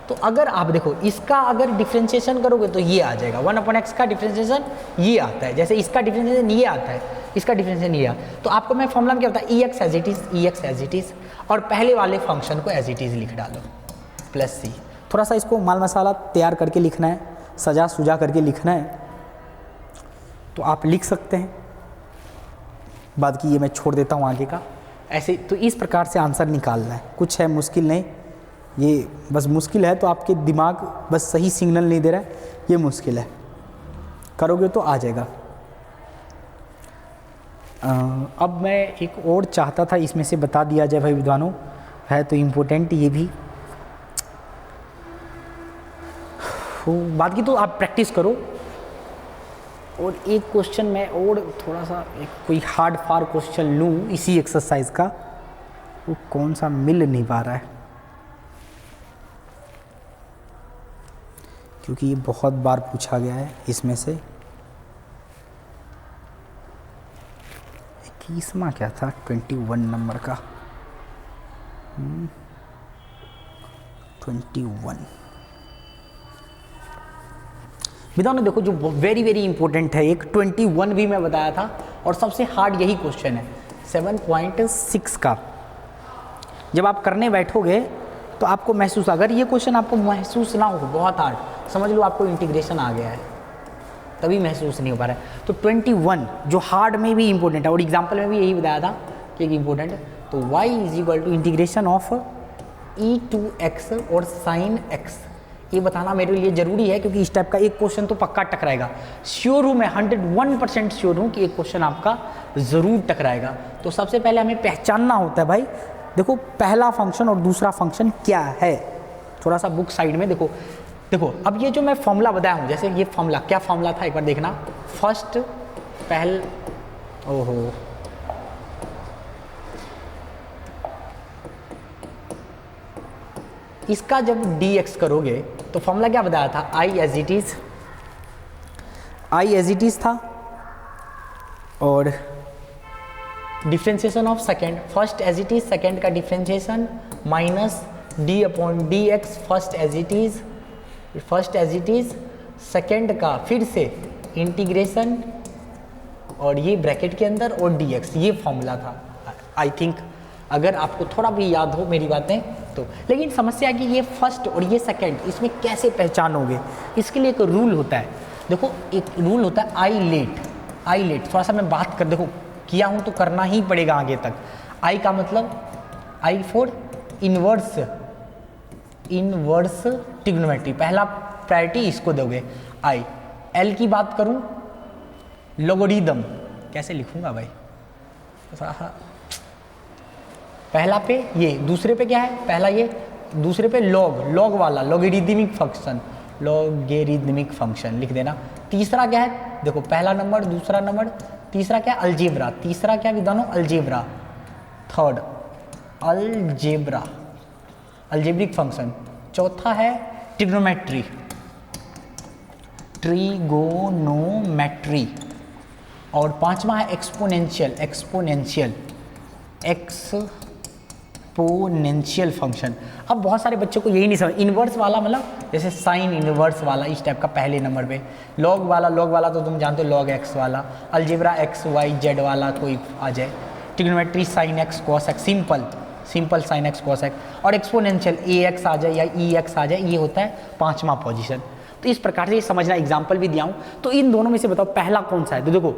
[SPEAKER 1] तो अगर आप देखो इसका अगर डिफ्रेंशिएशन करोगे तो ये आ जाएगा 1/x का डिफ्रेंशिएशन ये आता है, जैसे इसका डिफ्रेंशिएशन ये आता है, इसका डिफ्रेंशिएशन ये आता है, तो आपको मैं फॉर्मूला में क्या होता है e x as it is, e x as it is, और पहले वाले फंक्शन को एज इट इज लिख डालो प्लस सी। थोड़ा सा इसको माल मसाला तैयार करके लिखना है, सजा सुजा करके लिखना है, तो आप लिख सकते हैं, बाद की ये मैं छोड़ देता हूँ आगे का। ऐसे तो इस प्रकार से आंसर निकालना है, कुछ है मुश्किल नहीं, ये बस मुश्किल है तो आपके दिमाग बस सही सिग्नल नहीं दे रहा है, ये मुश्किल है, करोगे तो आ जाएगा। अब मैं एक और चाहता था इसमें से बता दिया जाए भाई विद्वानों, है तो इम्पोर्टेंट ये भी, बाद की तो आप प्रैक्टिस करो। और एक क्वेश्चन मैं और थोड़ा सा एक कोई हार्ड फार क्वेश्चन लूँ इसी एक्सरसाइज का, वो कौन सा मिल नहीं पा रहा है क्योंकि ये बहुत बार पूछा गया है इसमें से। 21वां क्या था, 21 नंबर का, 21 विधान ने देखो जो वेरी वेरी इंपॉर्टेंट है, एक 21 भी मैं बताया था, और सबसे हार्ड यही क्वेश्चन है 7.6 का। जब आप करने बैठोगे तो आपको महसूस, अगर ये क्वेश्चन आपको महसूस ना हो बहुत हार्ड, समझ लो आपको इंटीग्रेशन आ गया है, तभी महसूस नहीं हो पा रहा है। तो 21 जो हार्ड में भी इंपॉर्टेंट है और एग्जाम्पल में भी यही बताया था कि एक इंपॉर्टेंट है, तो y is equal to integration of e2x और sin x, ये बताना मेरे लिए ज़रूरी है क्योंकि इस टाइप का एक क्वेश्चन तो पक्का टकराएगा, श्योर हूँ मैं, 101% श्योर हूँ कि एक क्वेश्चन आपका ज़रूर टकराएगा। तो सबसे पहले हमें पहचानना होता है भाई, देखो पहला फंक्शन और दूसरा फंक्शन क्या है, थोड़ा सा बुक साइड में देखो। देखो अब ये जो मैं फॉर्मूला बताया हूँ, जैसे ये फॉर्मूला क्या फॉर्मूला था एक बार देखना, फर्स्ट पहल, ओहो इसका जब dx करोगे तो फॉर्मूला क्या बताया था, i एज इट इज था, और differentiation of second, first as it is, second का differentiation minus d upon d x, first as it is, second का फिर से इंटीग्रेशन और ये ब्रैकेट के अंदर और dx, ये फॉर्मूला था आई थिंक, अगर आपको थोड़ा भी याद हो मेरी बातें तो। लेकिन समस्या कि ये फर्स्ट और ये सेकंड इसमें कैसे पहचानोगे, इसके लिए एक रूल होता है, देखो एक रूल होता है आई लेट, थोड़ा सा मैं बात कर, देखो किया हूँ तो करना ही पड़ेगा आगे तक। आई का मतलब आई फॉर इनवर्स ट्रिग्नोमेट्री, पहला प्रायोरिटी इसको दोगे आई। एल की बात करूँ लोगरिदम, कैसे लिखूँगा भाई, पहला पे ये, दूसरे पे क्या है, पहला ये, दूसरे पे लॉग वाला लॉगरिदमिक फंक्शन लिख देना। तीसरा क्या है, देखो पहला नंबर, दूसरा नंबर, तीसरा क्या अलजेब्रा, तीसरा क्या विधानो अल्जेब्रा, थर्ड अल्जेब्रिक फंक्शन, चौथा है ट्रिगोनोमेट्री, और पांचवा है एक्सपोनेंशियल फंक्शन। अब बहुत सारे बच्चों को यही नहीं समझ, इन्वर्स वाला मतलब जैसे साइन इन्वर्स वाला इस टाइप का पहले नंबर पे, लॉग वाला तो तुम जानते हो लॉग एक्स वाला, अलजेब्रा एक्स वाई जेड वाला कोई आ जाए, trigonometry sine x cos x, simple sine x cos x, और एक्सपोनेंशियल ए एक्स आ जाए या ई एक्स आ जाए, ये होता है पांचवा पोजीशन। तो इस प्रकार से ये समझना, एग्जाम्पल भी दिया हूँ। तो इन दोनों में से बताओ पहला कौन सा है, तो देखो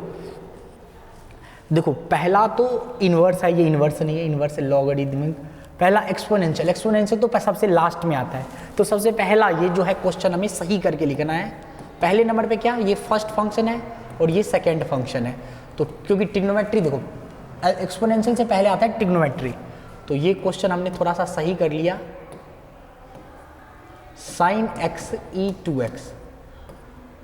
[SPEAKER 1] देखो पहला तो इन्वर्स है, ये इन्वर्स नहीं है, इन्वर्स है लॉगरिदमिक। पहला एक्सपोनेंशियल, एक्सपोनेंशियल तो सबसे लास्ट में आता है। तो सबसे पहला ये जो है क्वेश्चन हमें सही करके लिखना है। पहले नंबर पे क्या, ये फर्स्ट फंक्शन है और ये सेकेंड फंक्शन है। तो क्योंकि ट्रिग्नोमेट्री देखो एक्सपोनेंशियल से पहले आता है ट्रिग्नोमेट्री, तो ये क्वेश्चन हमने थोड़ा सा सही कर लिया। साइन एक्स ई 2x,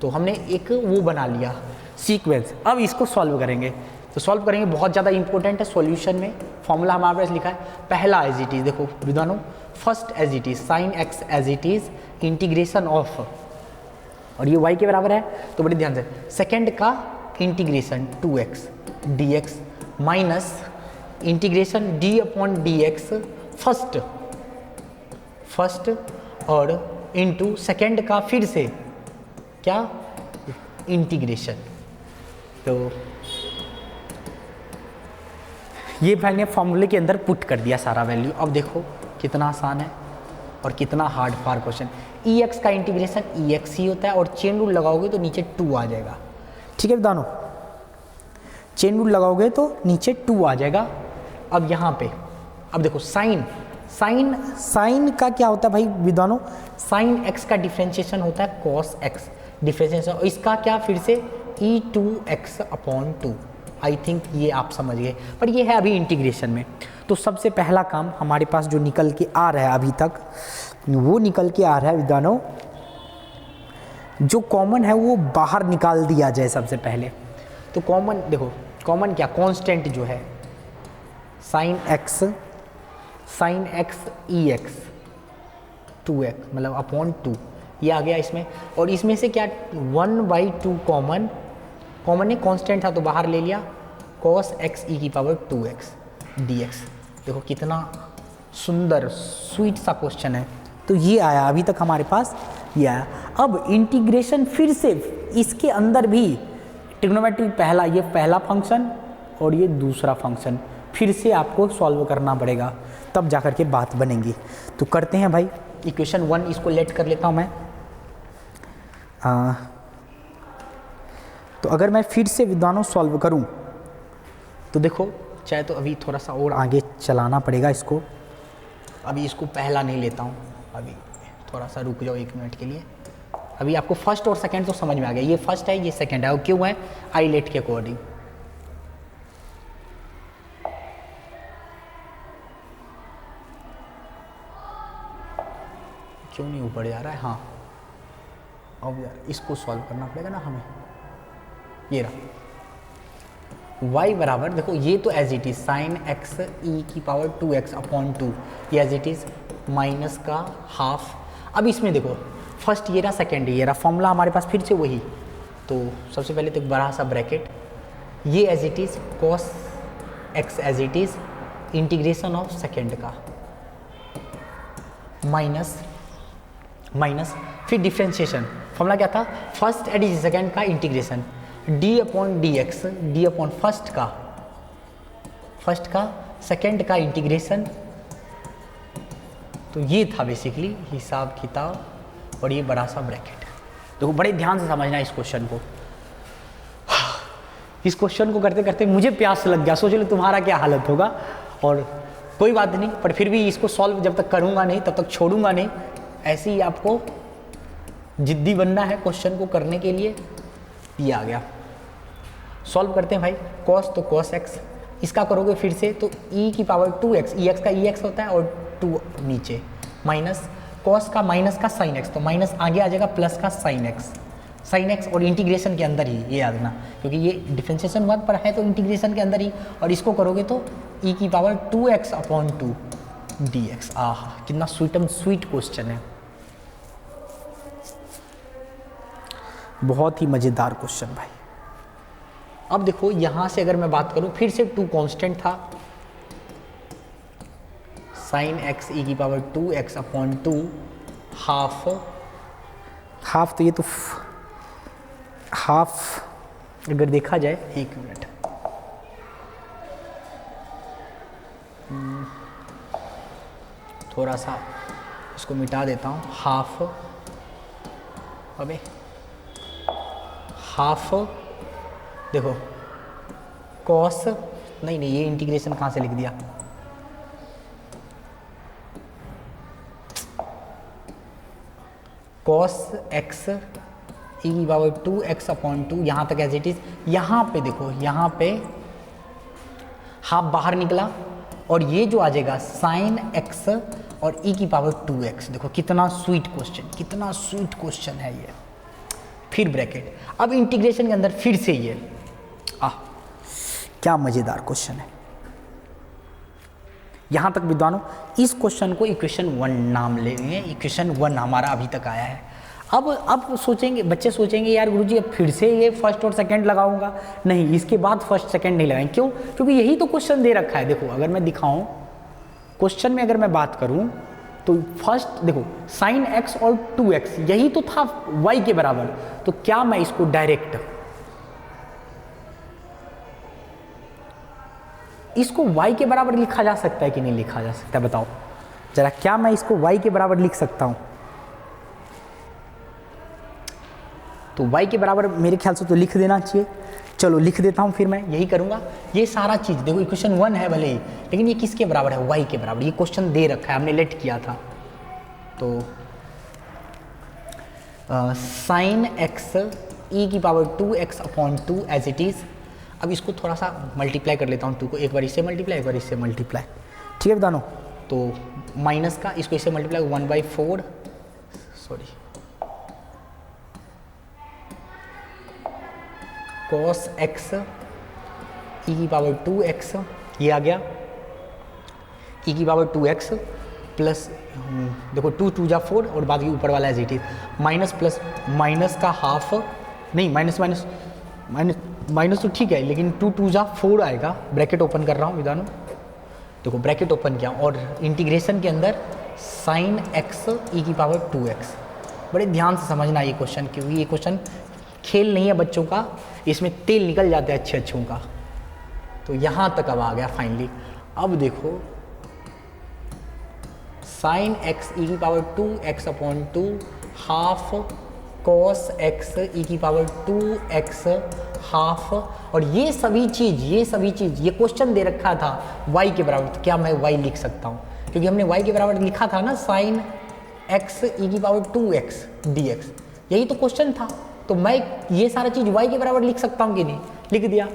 [SPEAKER 1] तो हमने एक वो बना लिया सीक्वेंस। अब इसको सॉल्व करेंगे, तो सॉल्व करेंगे, बहुत ज़्यादा इंपॉर्टेंट है। सॉल्यूशन में फॉर्मूला हमारे पास लिखा है, पहला एज इट इज, देखो विद्वानों, first as it is sine x as it is integration of, और ये y के बराबर है तो बड़े ध्यान से, सेकेंड का integration 2x dx minus integration d upon dx first और इनटू सेकेंड का फिर से क्या इंटीग्रेशन। तो ये मैंने फॉर्मूले के अंदर पुट कर दिया सारा वैल्यू। अब देखो कितना आसान है और कितना हार्ड फार क्वेश्चन। ex का इंटीग्रेशन ex ही होता है और चेन रूल लगाओगे तो नीचे 2 आ जाएगा। ठीक है विद्वानों, चेन रूल लगाओगे तो नीचे 2 आ जाएगा। अब यहाँ पे अब देखो साइन का क्या होता है भाई विद्वानों, साइन x का डिफ्रेंशिएशन होता है cos x डिफ्रेंशिएशन, और इसका क्या फिर से e2x अपॉन 2। आई थिंक ये आप समझ गए, पर ये है अभी इंटीग्रेशन में। तो सबसे पहला काम हमारे पास जो निकल के आ रहा है अभी तक, वो निकल के आ रहा है विद्वानों, जो कॉमन है वो बाहर निकाल दिया जाए सबसे पहले। तो कॉमन देखो, कॉमन क्या, कांस्टेंट जो है साइन एक्स ई एक्स 2x मतलब अपॉन 2, ये आ गया इसमें। और इसमें से क्या 1/2 कॉमन है, कांस्टेंट था तो बाहर ले लिया, cos x e की पावर 2x dx। देखो कितना सुंदर स्वीट सा क्वेश्चन है। तो ये आया अभी तक हमारे पास, ये आया। अब इंटीग्रेशन फिर से इसके अंदर भी ट्रिग्नोमेट्री, पहला ये पहला फंक्शन और ये दूसरा फंक्शन फिर से आपको सॉल्व करना पड़ेगा, तब जाकर के बात बनेगी। तो करते हैं भाई, इक्वेशन 1 इसको लेट कर लेता हूँ मैं। तो अगर मैं फिर से विद्वानों सॉल्व करूं तो देखो, चाहे तो अभी थोड़ा सा और आगे चलाना पड़ेगा इसको, अभी इसको पहला नहीं लेता हूं, अभी थोड़ा सा रुक जाओ 1 मिनट के लिए। अभी आपको फर्स्ट और सेकंड तो समझ में आ गया, ये फर्स्ट है ये सेकंड है, और क्यों है आईलेट के अकॉर्डिंग। क्यों नहीं ऊपर जा रहा है, हाँ अब यार इसको सॉल्व करना पड़ेगा ना हमें। ये रहा y बराबर, देखो ये तो as it is sine x e की पावर 2x अपॉन 2, ये एज इट इज माइनस का हाफ। अब इसमें देखो फर्स्ट ये रहा, सेकेंड ये रहा, फॉर्मूला हमारे पास फिर से वही। तो सबसे पहले तो एक बड़ा सा ब्रैकेट, ये as it is cos x as it is integration of second का माइनस फिर डिफ्रेंशिएशन, फॉर्मूला क्या था, फर्स्ट एड इज सेकेंड का integration d upon d x, d upon first का सेकेंड का इंटीग्रेशन। तो ये था बेसिकली हिसाब किताब, और ये बड़ा सा ब्रैकेट। देखो बड़े ध्यान से समझना इस क्वेश्चन को। इस क्वेश्चन को करते करते मुझे प्यास लग गया, सोच लो तुम्हारा क्या हालत होगा। और कोई बात नहीं, पर फिर भी इसको सॉल्व जब तक करूँगा नहीं तब तक छोड़ूंगा नहीं। ऐसे ही आपको जिद्दी बनना है क्वेश्चन को करने के लिए। ये आ गया, सॉल्व करते हैं भाई। कॉस तो कॉस एक्स, इसका करोगे फिर से तो e की पावर 2x, ex का ex होता है और 2 नीचे, माइनस कॉस का माइनस का साइन एक्स, तो माइनस आगे आ जाएगा प्लस का साइन एक्स और इंटीग्रेशन के अंदर ही, ये याद रखना क्योंकि ये डिफरेंशिएशन वर्ड पर है तो इंटीग्रेशन के अंदर ही। और इसको करोगे तो e की पावर 2x अपॉन 2 dx। आह कितना स्वीट क्वेश्चन है, बहुत ही मज़ेदार क्वेश्चन भाई। अब देखो यहाँ से अगर मैं बात करूँ, फिर से 2 कांस्टेंट था, साइन एक्स ई की पावर 2x अपॉन 2 हाफ, तो ये तो हाफ अगर देखा जाए, 1 मिनट, थोड़ा सा इसको मिटा देता हूँ, हाफ, अबे हाफ देखो कॉस, नहीं ये इंटीग्रेशन कहाँ से लिख दिया, कॉस एक्स ई की पावर 2x अपॉन 2, यहाँ तक एज इट इज। यहाँ पे देखो, यहाँ पे हाफ बाहर निकला और ये जो आ जाएगा साइन एक्स और ई की पावर 2x। देखो कितना स्वीट क्वेश्चन, कितना स्वीट क्वेश्चन है ये। फिर ब्रैकेट, अब इंटीग्रेशन के अंदर फिर से ये क्या मज़ेदार क्वेश्चन है। यहाँ तक विद्वानों इस क्वेश्चन को इक्वेशन 1 नाम लेंगे, इक्वेशन 1 हमारा अभी तक आया है। अब सोचेंगे, बच्चे सोचेंगे यार गुरुजी अब फिर से ये फर्स्ट और सेकंड लगाऊंगा, नहीं इसके बाद फर्स्ट सेकंड नहीं लगाएंगे। क्यों? क्योंकि यही तो क्वेश्चन दे रखा है। देखो अगर मैं दिखाऊं क्वेश्चन में, अगर मैं बात करूं तो फर्स्ट देखो साइन एक्स और 2x यही तो था y के बराबर, तो क्या मैं इसको डायरेक्ट इसको y के बराबर लिखा जा सकता है कि नहीं लिखा जा सकता, बताओ जरा, क्या मैं इसको y के बराबर लिख सकता हूं? तो y के बराबर मेरे ख्याल से तो लिख देना चाहिए। चलो लिख देता हूं, फिर मैं यही करूंगा। ये सारा चीज देखो इक्वेशन 1 है भले ही, लेकिन ये किसके बराबर है? y के बराबर। ये क्वेश्चन दे रखा है, हमने लेट किया था। तो साइन एक्स ई की power 2x upon 2 as it is. अब इसको थोड़ा सा मल्टीप्लाई कर लेता हूँ, 2 को एक बार इससे मल्टीप्लाई, एक बार इससे मल्टीप्लाई, ठीक है बतानो। तो माइनस का इसको इससे multiply 1/4, sorry cos x e की पावर 2x, ये आ गया ई की पावर 2x प्लस देखो 2 2 जा 4 और बाद की ऊपर वाला as it is, minus plus minus का हाफ, नहीं माइनस माइनस माइनस माइनस तो ठीक है, लेकिन 2 2 जा 4 आएगा। ब्रैकेट ओपन कर रहा हूँ विधानो, देखो ब्रैकेट ओपन किया और इंटीग्रेशन के अंदर साइन एक्स ई की पावर 2x। बड़े ध्यान से समझना ये क्वेश्चन, क्योंकि ये क्वेश्चन खेल नहीं है बच्चों का, इसमें तेल निकल जाता है अच्छों का। तो यहाँ तक अब आ गया फाइनली। अब देखो साइन एक्स ई की power 2x upon 2 half cos x e की पावर 2x हाफ, और ये सभी चीज़ ये क्वेश्चन दे रखा था y के बराबर। तो क्या मैं y लिख सकता हूँ? क्योंकि हमने y के बराबर लिखा था ना साइन एक्स ई की पावर 2x dx, यही तो क्वेश्चन था। तो मैं ये सारा चीज़ y के बराबर लिख सकता हूँ कि नहीं? लिख दिया।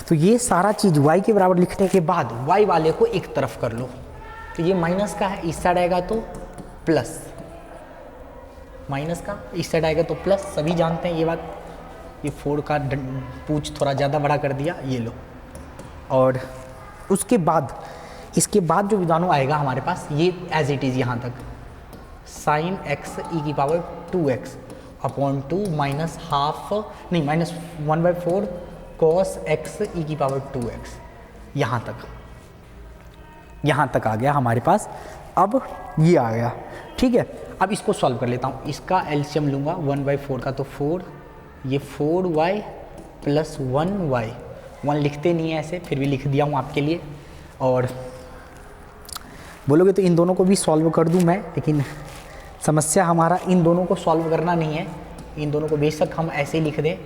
[SPEAKER 1] तो ये सारा चीज़ y के बराबर लिखने के बाद y वाले को एक तरफ कर लो, तो ये माइनस का है, इस साइड आएगा तो प्लस, माइनस का इस साइड आएगा तो प्लस, सभी जानते हैं ये बात। ये 4 का पूछ थोड़ा ज़्यादा बड़ा कर दिया, ये लो। और उसके बाद इसके बाद जो विधानु आएगा हमारे पास, ये एज इट इज़ यहाँ तक साइन एक्स ई की power 2x upon 2 minus half, नहीं माइनस 1/4 कॉस एक्स ई की पावर 2x, यहाँ तक आ गया हमारे पास। अब ये आ गया, ठीक है। अब इसको सॉल्व कर लेता हूँ, इसका एलसीएम लूँगा 1/4 का, तो 4, ये 4y प्लस 1y, 1 लिखते नहीं है ऐसे, फिर भी लिख दिया हूँ आपके लिए। और बोलोगे तो इन दोनों को भी सॉल्व कर दूँ मैं, लेकिन समस्या हमारा इन दोनों को सॉल्व करना नहीं है। इन दोनों को बेशक हम ऐसे ही लिख दें,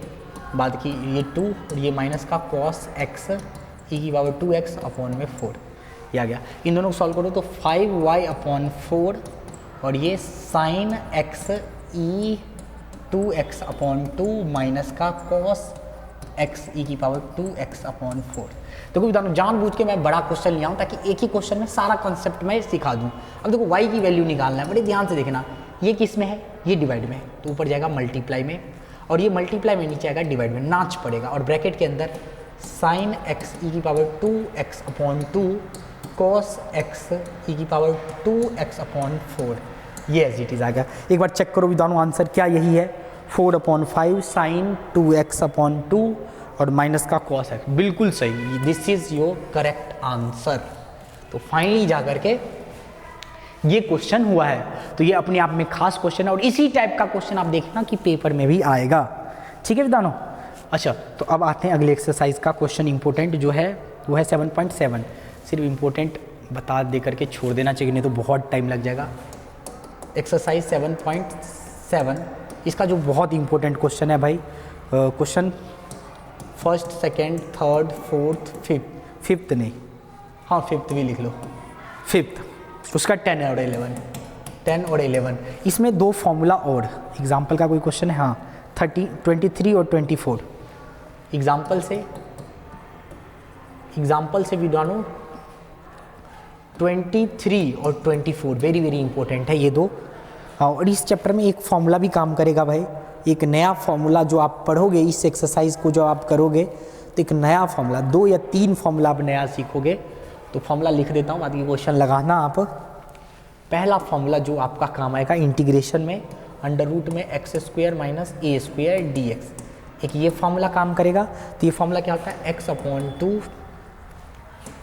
[SPEAKER 1] बाद की ये 2 और ये माइनस का कॉस एक्स ई की पावर 2x अपॉन में 4, ये आ गया। इन दोनों को सॉल्व करो तो 5y अपॉन 4 और ये साइन एक्स ई 2x अपॉन 2 माइनस का कॉस एक्स ई की पावर 2x अपॉन 4। देखो विधान जानबूझ के मैं बड़ा क्वेश्चन लिया हूँ ताकि एक ही क्वेश्चन में सारा कॉन्सेप्ट मैं सिखा दूँ। अब देखो y की वैल्यू निकालना है, बड़े ध्यान से देखना। ये किस में है? ये डिवाइड में है, तो ऊपर जाएगा मल्टीप्लाई में, और ये मल्टीप्लाई में नीचे आएगा डिवाइड में, नाच पड़ेगा। और ब्रैकेट के अंदर साइन एक्स ई की power 2x upon 2 cos x e की पावर 2x अपॉन 4, ये एज इट इज़ आ गया। एक बार चेक करो विधानो, आंसर क्या यही है? 4/5 साइन 2x अपॉन 2 और माइनस का कॉस एक्स, बिल्कुल सही। This is your correct answer. तो फाइनली जा करके ये क्वेश्चन हुआ है। तो ये अपने आप में खास क्वेश्चन है, और इसी टाइप का क्वेश्चन आप देखना कि पेपर में भी आएगा, ठीक है विधानो। अच्छा, तो अब आते हैं अगले एक्सरसाइज का क्वेश्चन। इंपॉर्टेंट जो है वो है 7.7। सिर्फ इंपॉर्टेंट बता दे करके छोड़ देना चाहिए, नहीं तो बहुत टाइम लग जाएगा। एक्सरसाइज 7.7 इसका जो बहुत इंपॉर्टेंट क्वेश्चन है भाई, question first, second, third, fourth, fifth, fifth नहीं, हाँ फिफ्थ भी लिख लो, फिफ्थ, उसका 10 और 11, 10 और 11, इसमें दो फॉर्मूला और, एग्जाम्पल का कोई क्वेश्चन है, हाँ 30, 23 और 24, एग्जाम्पल से विद्वानों 23 और 24 वेरी वेरी इंपॉर्टेंट है ये दो। और इस चैप्टर में एक फॉर्मूला भी काम करेगा भाई, एक नया फॉर्मूला जो आप पढ़ोगे इस एक्सरसाइज को जो आप करोगे तो एक नया फॉर्मूला, 2 या 3 फॉर्मूला आप नया सीखोगे। तो फॉर्मूला लिख देता हूँ, बाद की क्वेश्चन लगाना आप। पहला फॉर्मूला जो आपका काम आएगा इंटीग्रेशन में, अंडर रूट में x² माइनस a² dx, एक ये फॉर्मूला काम करेगा। तो ये फॉर्मूला क्या होता है, x/2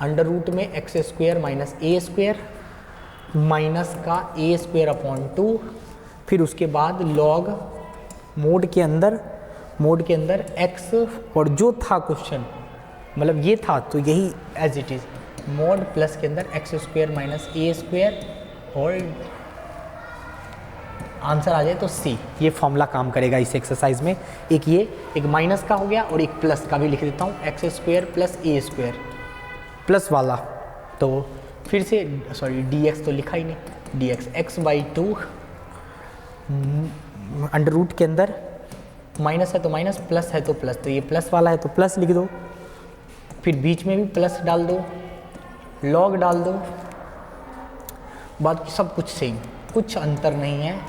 [SPEAKER 1] अंडर रूट में x² माइनस a² माइनस का a²/2, फिर उसके बाद लॉग मोड के अंदर x, और जो था क्वेश्चन मतलब ये था तो यही as it is, mod plus के अंदर x² माइनस a² और आंसर आ जाए तो c। ये फॉर्मूला काम करेगा इस एक्सरसाइज में। एक ये, एक माइनस का हो गया और एक प्लस का भी लिख देता हूँ, x² प्लस a² प्लस वाला। तो फिर से सॉरी dx तो लिखा ही नहीं, dx x/2 अंडर रूट के अंदर माइनस है तो माइनस, प्लस है तो प्लस, तो ये प्लस वाला है तो प्लस लिख दो, फिर बीच में भी प्लस डाल दो, लॉग डाल दो, बाकी सब कुछ सेम, कुछ अंतर नहीं है,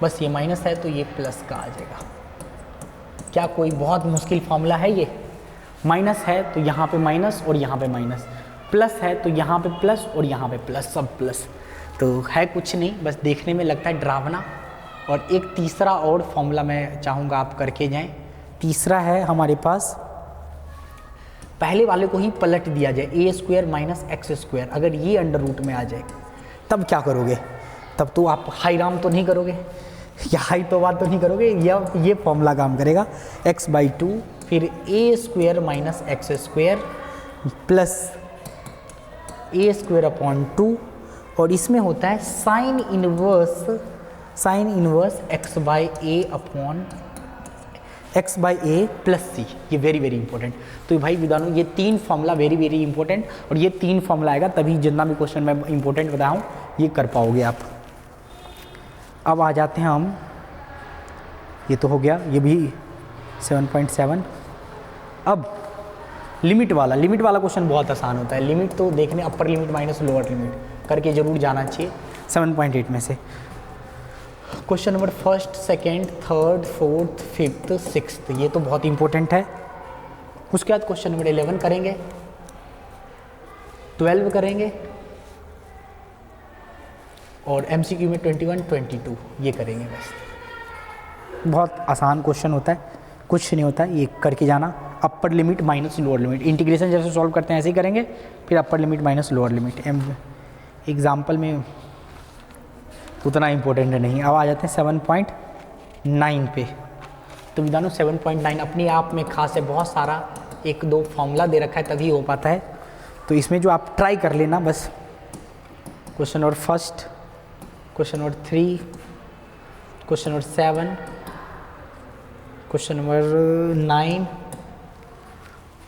[SPEAKER 1] बस ये माइनस है तो ये प्लस का आ जाएगा। क्या कोई बहुत मुश्किल फॉर्मूला है ये? माइनस है तो यहाँ पे माइनस और यहाँ पे माइनस, प्लस है तो यहाँ पे प्लस और यहाँ पे प्लस, सब प्लस, तो है कुछ नहीं, बस देखने में लगता है डरावना। और एक तीसरा और फॉर्मूला मैं चाहूँगा आप करके जाएं। तीसरा है हमारे पास, पहले वाले को ही पलट दिया जाए, a² माइनस x², अगर ये अंडर रूट में आ जाए तब क्या करोगे? तब तो आप हाई राम तो नहीं करोगे या हाई तो बात तो नहीं करोगे, या ये फॉर्मूला काम करेगा, x/2 फिर a² minus x² plus a²/2, और इसमें होता है sine inverse x/a plus c, ये वेरी वेरी इंपॉर्टेंट। तो भाई विद्वानों ये 3 फॉर्मूला वेरी वेरी इंपॉर्टेंट, और ये 3 फॉर्मूला आएगा तभी जितना भी क्वेश्चन मैं इंपॉर्टेंट बताऊँ ये कर पाओगे आप। अब आ जाते हैं हम, ये तो हो गया, ये भी 7.7। अब लिमिट वाला क्वेश्चन बहुत आसान होता है। लिमिट तो देखने upper limit minus lower limit करके जरूर जाना चाहिए 7.8 में से। Question number first, second, third, fourth, fifth, sixth, ये तो बहुत इंपॉर्टेंट है। उसके बाद क्वेश्चन नंबर 11 करेंगे, 12 करेंगे, और MCQ में 21, 22 ये करेंगे। बस बहुत आसान क्वेश्चन होता है, कुछ नहीं होता है, ये करके जाना। Upper limit minus lower limit, integration जैसे सॉल्व करते हैं ऐसे ही करेंगे, फिर upper limit minus lower limit. Example में उतना इम्पोर्टेंट नहीं। अब आ जाते हैं 7.9 पे। तो विद्वानों 7.9 अपने आप में खास है, बहुत सारा 1-2 फॉर्मूला दे रखा है तभी हो पाता है। तो इसमें जो आप ट्राई कर लेना बस, question number first, question number 3, question number 7, question number 9,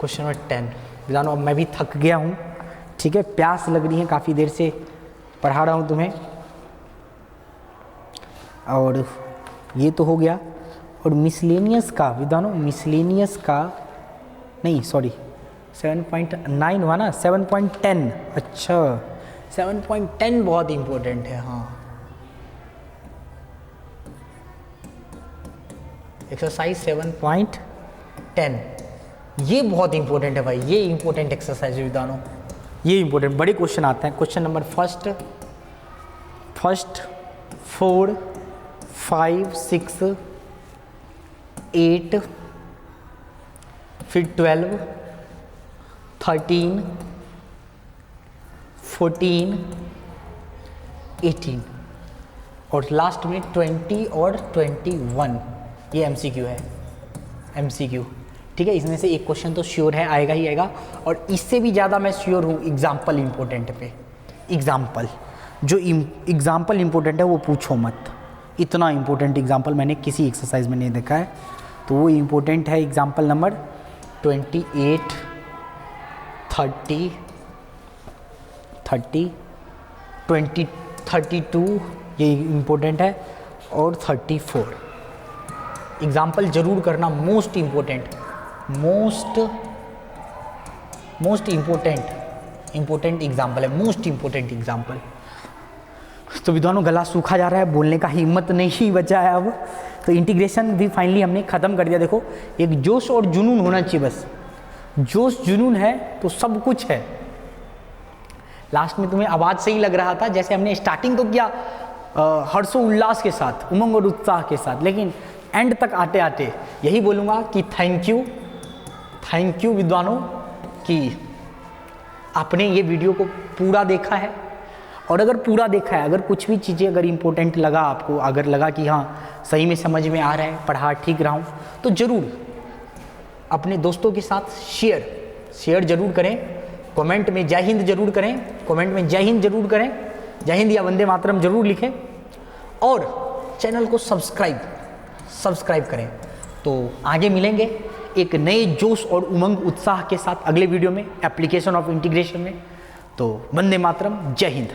[SPEAKER 1] question number 10। विद्वानों अब मैं भी थक गया हूँ, ठीक है, प्यास लग रही है, काफ़ी देर से पढ़ा रहा हूँ तुम्हें, और ये तो हो गया। और मिसलेनियस का विद्वानों, मिसलेनियस का नहीं सॉरी 7.9 हुआ ना, 7.10, अच्छा 7.10 बहुत इंपॉर्टेंट है। हाँ, एक्सरसाइज 7.10 ये बहुत इंपॉर्टेंट है भाई, ये इंपॉर्टेंट एक्सरसाइज है विद्वानों, ये इंपॉर्टेंट बड़े क्वेश्चन आते हैं। क्वेश्चन नंबर फर्स्ट 4, 5, 6, 8, फिर 12, 13, 14, 18 और लास्ट में 20 और 21। ये MCQ है, MCQ, ठीक है। इसमें से एक क्वेश्चन तो श्योर है, आएगा ही आएगा, और इससे भी ज़्यादा मैं श्योर हूँ एग्जाम्पल इम्पोर्टेंट पे। एग्जाम्पल, जो एग्जाम्पल इम्पोर्टेंट है वो पूछो मत, इतना इम्पोर्टेंट एग्जाम्पल मैंने किसी एक्सरसाइज में नहीं देखा है। तो वो इम्पोर्टेंट है एग्जाम्पल नंबर 28, 30, 30, 20, 32 ये इम्पोर्टेंट है, और 34। एग्जाम्पल जरूर करना, most important, most important example है, मोस्ट इम्पोर्टेंट एग्जाम्पल। तो विद्वानों गला सूखा जा रहा है, बोलने का हिम्मत नहीं बचा है अब। तो इंटीग्रेशन भी फाइनली हमने ख़त्म कर दिया। देखो एक जोश और जुनून होना चाहिए, बस जोश जुनून है तो सब कुछ है। लास्ट में तुम्हें आवाज़ सही लग रहा था, जैसे हमने स्टार्टिंग तो किया हर्षो उल्लास के साथ, उमंग और उत्साह के साथ, लेकिन एंड तक आते आते यही बोलूँगा कि थैंक यू विद्वानों कि आपने ये वीडियो को पूरा देखा है। और अगर पूरा देखा है, अगर कुछ भी चीज़ें अगर इम्पोर्टेंट लगा आपको, अगर लगा कि हाँ सही में समझ में आ रहा है, पढ़ा ठीक रहा हूँ, तो ज़रूर अपने दोस्तों के साथ शेयर जरूर करें। कमेंट में जय हिंद जरूर करें, जय हिंद या वंदे मातरम जरूर लिखें, और चैनल को सब्सक्राइब करें। तो आगे मिलेंगे एक नए जोश और उमंग उत्साह के साथ अगले वीडियो में, एप्लीकेशन ऑफ इंटीग्रेशन में। तो वंदे मातरम, जय हिंद।